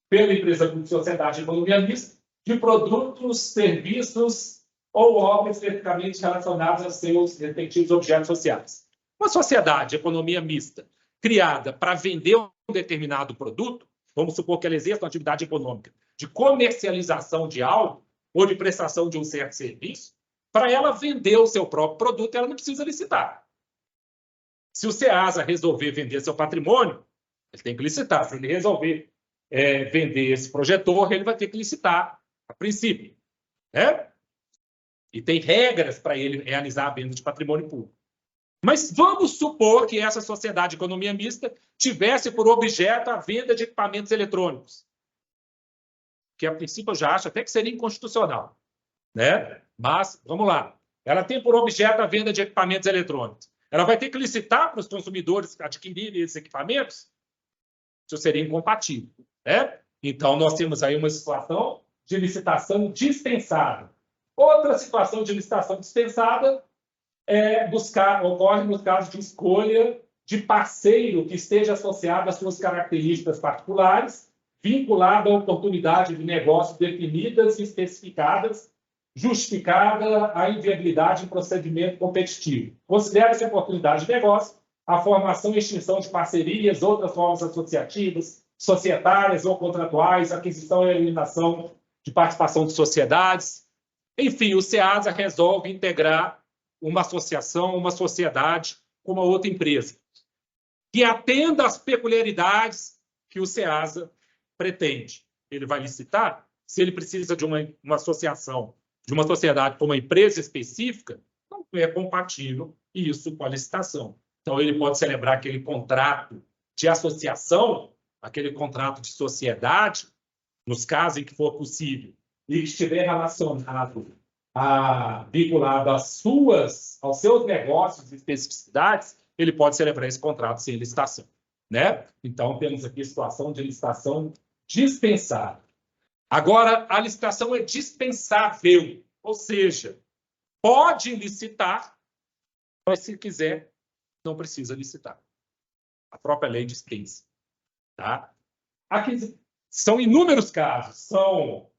pela empresa de sociedade de economia mista de produtos, serviços ou obras especificamente relacionadas aos seus respectivos objetos sociais. Uma sociedade de economia mista criada para vender um determinado produto, vamos supor que ela exerça uma atividade econômica de comercialização de algo ou de prestação de um certo serviço, para ela vender o seu próprio produto, ela não precisa licitar. Se o SEASA resolver vender seu patrimônio, ele tem que licitar. Se ele resolver vender esse projetor, ele vai ter que licitar, a princípio. Né? E tem regras para ele realizar a venda de patrimônio público. Mas vamos supor que essa sociedade de economia mista tivesse por objeto a venda de equipamentos eletrônicos. Que, a princípio, eu já acho até que seria inconstitucional. Né? Mas, vamos lá. Ela tem por objeto a venda de equipamentos eletrônicos. Ela vai ter que licitar para os consumidores adquirirem esses equipamentos? Isso seria incompatível. Né? Então, nós temos aí uma situação de licitação dispensada. Outra situação de licitação dispensada ocorre nos casos de escolha de parceiro que esteja associado às suas características particulares, vinculado à oportunidade de negócio definidas e especificadas, justificada a inviabilidade em procedimento competitivo. Considera-se oportunidade de negócio a formação e extinção de parcerias, outras formas associativas, societárias ou contratuais, aquisição e eliminação de participação de sociedades. Enfim, o SEASA resolve integrar uma associação, uma sociedade com uma outra empresa, que atenda às peculiaridades que o SEASA pretende. Ele vai licitar, se ele precisa de uma associação, de uma sociedade com uma empresa específica, não é compatível isso com a licitação. Então, ele pode celebrar aquele contrato de associação, aquele contrato de sociedade, nos casos em que for possível, e que estiver relacionado, vinculado aos seus negócios e especificidades, ele pode celebrar esse contrato sem licitação. Né? Então, temos aqui a situação de licitação dispensada. Agora, a licitação é dispensável, ou seja, pode licitar, mas se quiser, não precisa licitar. A própria lei dispensa. Tá? Aqui são inúmeros casos, são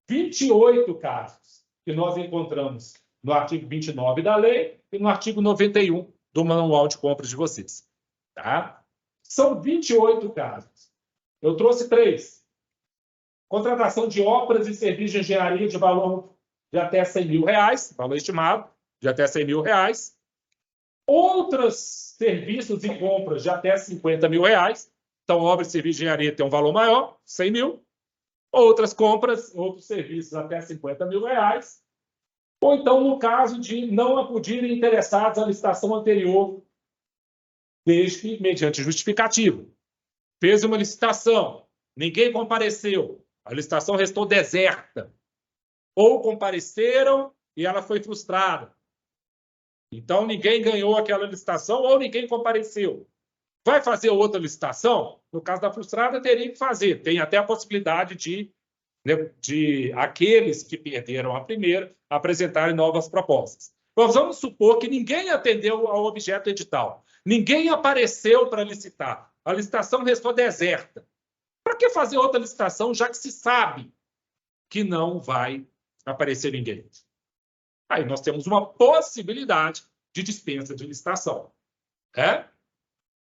28 casos que nós encontramos no artigo 29 da lei e no artigo 91 do manual de compras de vocês. Tá? São 28 casos. Eu trouxe 3. Contratação de obras e serviços de engenharia de valor de até R$100 mil, valor estimado de até R$100 mil. Outros serviços e compras de até R$50 mil. Então, obras e serviços de engenharia tem um valor maior, 100 mil. Outras compras, outros serviços até R$50 mil. Ou então, no caso de não acudirem interessados à licitação anterior, desde que, mediante justificativo, fez uma licitação, ninguém compareceu, a licitação restou deserta. Ou compareceram e ela foi frustrada. Então, ninguém ganhou aquela licitação ou ninguém compareceu. Vai fazer outra licitação? No caso da frustrada, teria que fazer. Tem até a possibilidade de aqueles que perderam a primeira apresentarem novas propostas. Mas vamos supor que ninguém atendeu ao objeto edital. Ninguém apareceu para licitar. A licitação restou deserta. Para que fazer outra licitação, já que se sabe que não vai aparecer ninguém? Aí nós temos uma possibilidade de dispensa de licitação.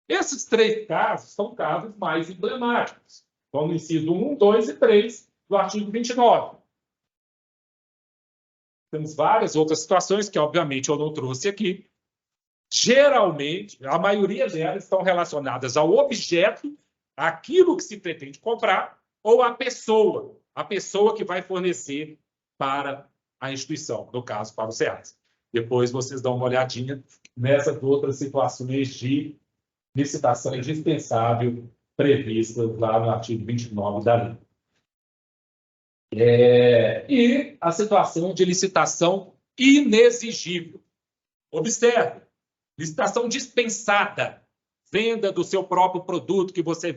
Esses 3 casos são casos mais emblemáticos. Então, no inciso 1, 2 e 3 do artigo 29. Temos várias outras situações que, obviamente, eu não trouxe aqui. Geralmente, a maioria delas estão relacionadas ao objeto, aquilo que se pretende comprar, ou à pessoa que vai fornecer para a instituição, no caso, para o SEAS. Depois vocês dão uma olhadinha nessas outras situações de licitação indispensável previstas lá no artigo 29 da lei. E a situação de licitação inexigível. Observe, licitação dispensada, venda do seu próprio produto que você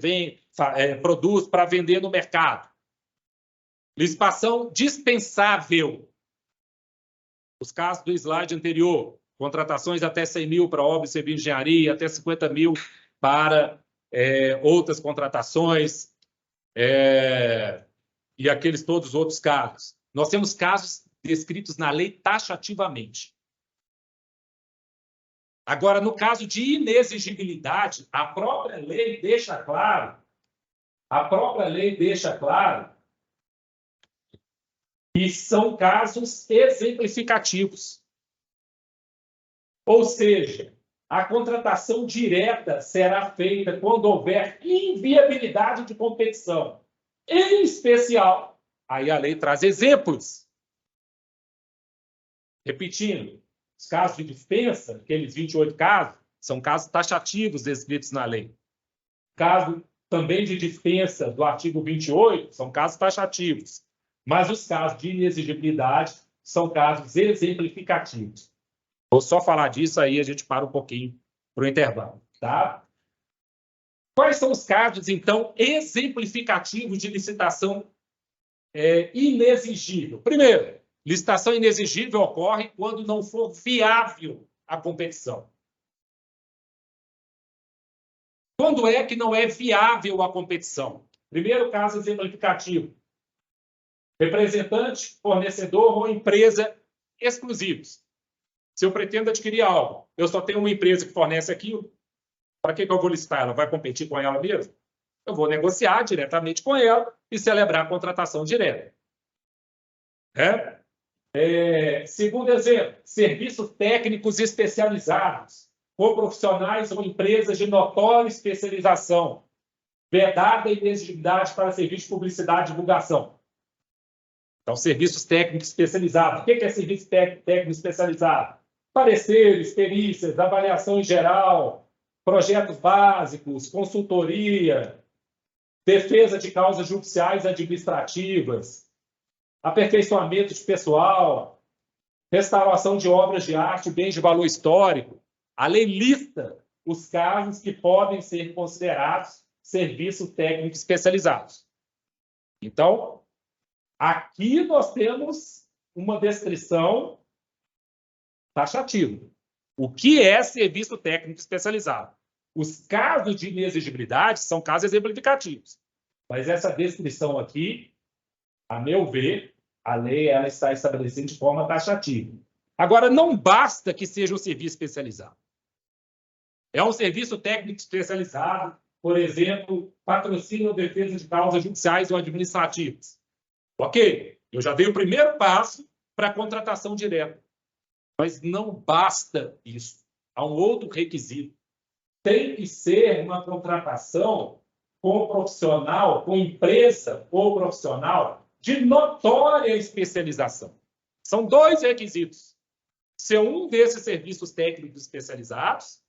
produz para vender no mercado. Licitação dispensável. Os casos do slide anterior, contratações até 100 mil para obra e serviço de engenharia, até 50 mil para outras contratações, e aqueles todos os outros casos. Nós temos casos descritos na lei taxativamente. Agora, no caso de inexigibilidade, a própria lei deixa claro que são casos exemplificativos. Ou seja, a contratação direta será feita quando houver inviabilidade de competição. Em especial, aí a lei traz exemplos. Repetindo, os casos de dispensa, aqueles 28 casos, são casos taxativos descritos na lei. Caso também de dispensa do artigo 28, são casos taxativos. Mas os casos de inexigibilidade são casos exemplificativos. Vou só falar disso, aí a gente para um pouquinho para o intervalo. Tá? Quais são os casos, então, exemplificativos de licitação inexigível? Primeiro, licitação inexigível ocorre quando não for viável a competição. Quando é que não é viável a competição? Primeiro caso exemplificativo. Representante, fornecedor ou empresa exclusivos. Se eu pretendo adquirir algo, eu só tenho uma empresa que fornece aquilo, para que eu vou licitar? Ela vai competir com ela mesma? Eu vou negociar diretamente com ela e celebrar a contratação direta. Segundo exemplo, serviços técnicos especializados, com profissionais ou empresas de notória especialização, vedada a inexigibilidade para serviços de publicidade e divulgação. Então, serviços técnicos especializados. O que é serviço técnico especializado? Pareceres, perícias, avaliação em geral, projetos básicos, consultoria, defesa de causas judiciais e administrativas, aperfeiçoamento de pessoal, restauração de obras de arte e bens de valor histórico. A lei lista os casos que podem ser considerados serviços técnicos especializados. Então, aqui nós temos uma descrição taxativa. O que é serviço técnico especializado? Os casos de inexigibilidade são casos exemplificativos. Mas essa descrição aqui, a meu ver, a lei ela está estabelecendo de forma taxativa. Agora, não basta que seja um serviço especializado. É um serviço técnico especializado, por exemplo, patrocínio ou defesa de causas judiciais ou administrativas. Ok, eu já dei o primeiro passo para a contratação direta. Mas não basta isso. Há um outro requisito. Tem que ser uma contratação com profissional, com empresa ou profissional de notória especialização. São dois requisitos. Ser um desses serviços técnicos especializados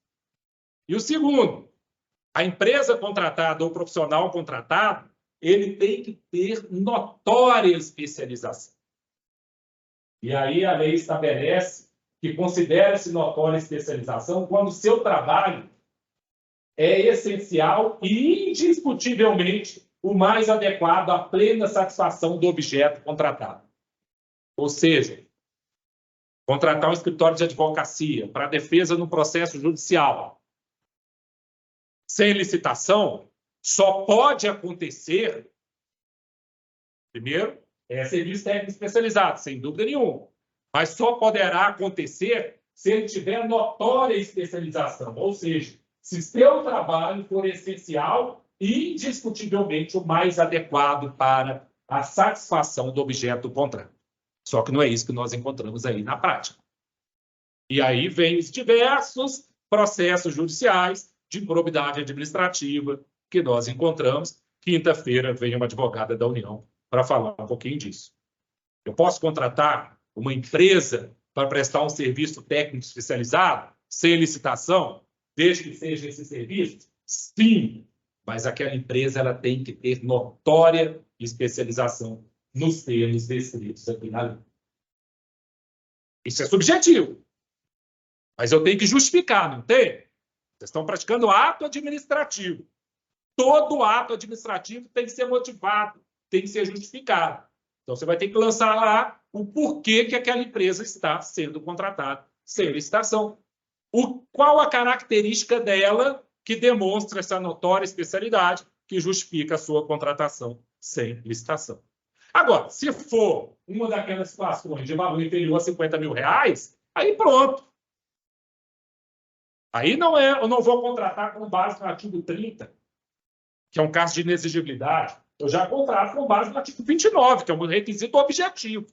e o segundo, a empresa contratada ou profissional contratado, ele tem que ter notória especialização. E aí a lei estabelece que considera-se notória especialização quando o seu trabalho é essencial e indiscutivelmente o mais adequado à plena satisfação do objeto contratado. Ou seja, contratar um escritório de advocacia para defesa no processo judicial sem licitação só pode acontecer, primeiro, serviço técnico especializado, sem dúvida nenhuma, mas só poderá acontecer se ele tiver notória especialização, ou seja, se seu trabalho for essencial e indiscutivelmente o mais adequado para a satisfação do objeto do contrato. Só que não é isso que nós encontramos aí na prática. E aí vem os diversos processos judiciais de improbidade administrativa que nós encontramos. Quinta-feira vem uma advogada da União para falar um pouquinho disso. Eu posso contratar uma empresa para prestar um serviço técnico especializado, sem licitação, desde que seja esse serviço? Sim, mas aquela empresa ela tem que ter notória especialização nos termos descritos aqui na lei. Isso é subjetivo. Mas eu tenho que justificar, não tem? Vocês estão praticando ato administrativo. Todo ato administrativo tem que ser motivado, tem que ser justificado. Então, você vai ter que lançar lá o porquê que aquela empresa está sendo contratada sem licitação. Qual a característica dela que demonstra essa notória especialidade que justifica a sua contratação sem licitação. Agora, se for uma daquelas situações de valor inferior a R$50.000, aí pronto. Aí não é, eu não vou contratar com base no artigo 30, que é um caso de inexigibilidade. Eu já contrato com base no artigo 29, que é um requisito objetivo.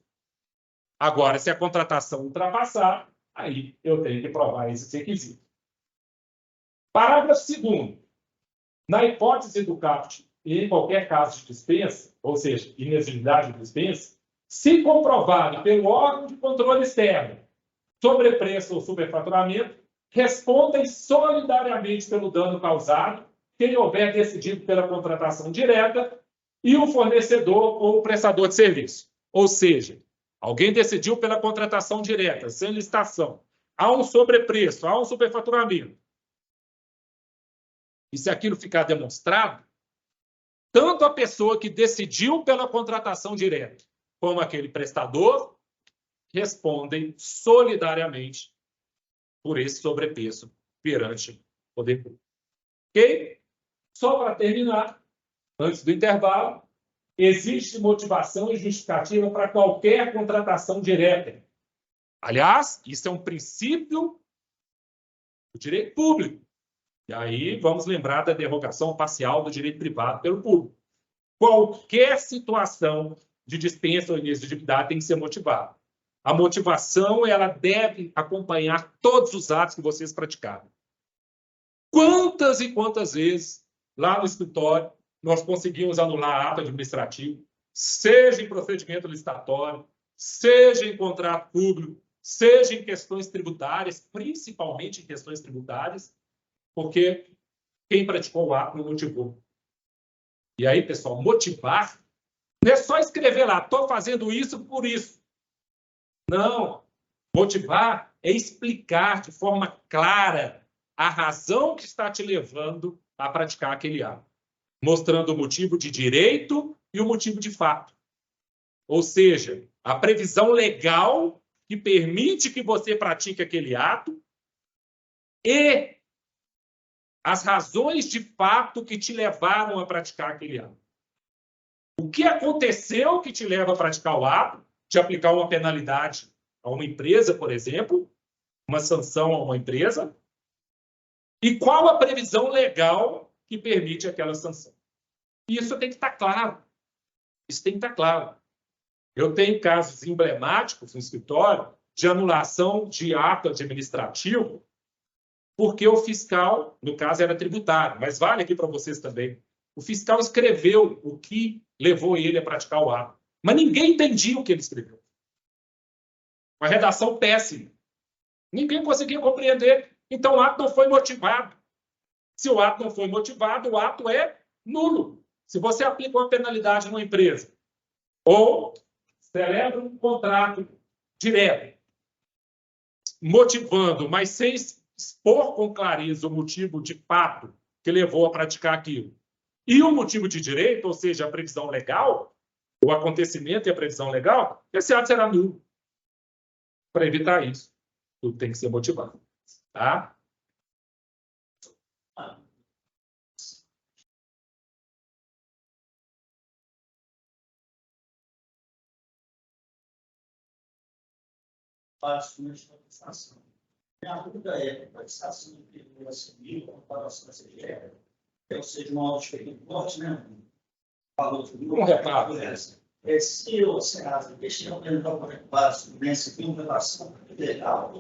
Agora, se a contratação ultrapassar, aí eu tenho que provar esse requisito. Parágrafo 2º. Na hipótese do caput e em qualquer caso de dispensa, ou seja, inexigibilidade de dispensa, se comprovado pelo órgão de controle externo sobrepreço ou superfaturamento, respondem solidariamente pelo dano causado quem houver decidido pela contratação direta e o fornecedor ou o prestador de serviço. Ou seja, alguém decidiu pela contratação direta, sem licitação, há um sobrepreço, há um superfaturamento. E se aquilo ficar demonstrado, tanto a pessoa que decidiu pela contratação direta, como aquele prestador, respondem solidariamente por esse sobrepreço perante o poder público. Ok? Só para terminar, antes do intervalo, existe motivação e justificativa para qualquer contratação direta. Aliás, isso é um princípio do direito público. E aí vamos lembrar da derrogação parcial do direito privado pelo público. Qualquer situação de dispensa ou inexigibilidade tem que ser motivada. A motivação ela deve acompanhar todos os atos que vocês praticaram. Quantas e quantas vezes, lá no escritório, nós conseguimos anular ato administrativo, seja em procedimento licitatório, seja em contrato público, seja em questões tributárias, principalmente em questões tributárias, porque quem praticou o ato não motivou. E aí, pessoal, motivar não é só escrever lá, estou fazendo isso por isso. Não. Motivar é explicar de forma clara a razão que está te levando a praticar aquele ato, mostrando o motivo de direito e o motivo de fato. Ou seja, a previsão legal que permite que você pratique aquele ato e as razões de fato que te levaram a praticar aquele ato. O que aconteceu que te leva a praticar o ato, de aplicar uma penalidade a uma empresa, por exemplo, uma sanção a uma empresa, e qual a previsão legal que permite aquela sanção. Isso tem que estar claro. Isso tem que estar claro. Eu tenho casos emblemáticos no escritório de anulação de ato administrativo porque o fiscal, no caso era tributário, mas vale aqui para vocês também, o fiscal escreveu o que levou ele a praticar o ato, mas ninguém entendia o que ele escreveu. Uma redação péssima. Ninguém conseguia compreender, então o ato não foi motivado. Se o ato não foi motivado, o ato é nulo. Se você aplica uma penalidade numa empresa ou celebra um contrato direto, motivando, mas sem expor com clareza o motivo de fato que levou a praticar aquilo, e o motivo de direito, ou seja, a previsão legal, o acontecimento e a previsão legal, esse ato será nulo. Para evitar isso, tudo tem que ser motivado. Tá? Minha dúvida é, a licitação de perda civil, a comparação da CGE, ou seja, uma aula de forte, né? Um reparo. se o Senado deixa eu apresentar o projeto básico nessa implementação legal,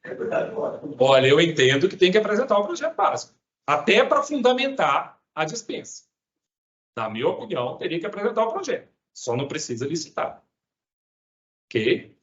é verdade agora. Olha, eu entendo que tem que apresentar o projeto básico, até para fundamentar a dispensa. Na minha opinião, teria que apresentar o projeto, só não precisa licitar. Ok?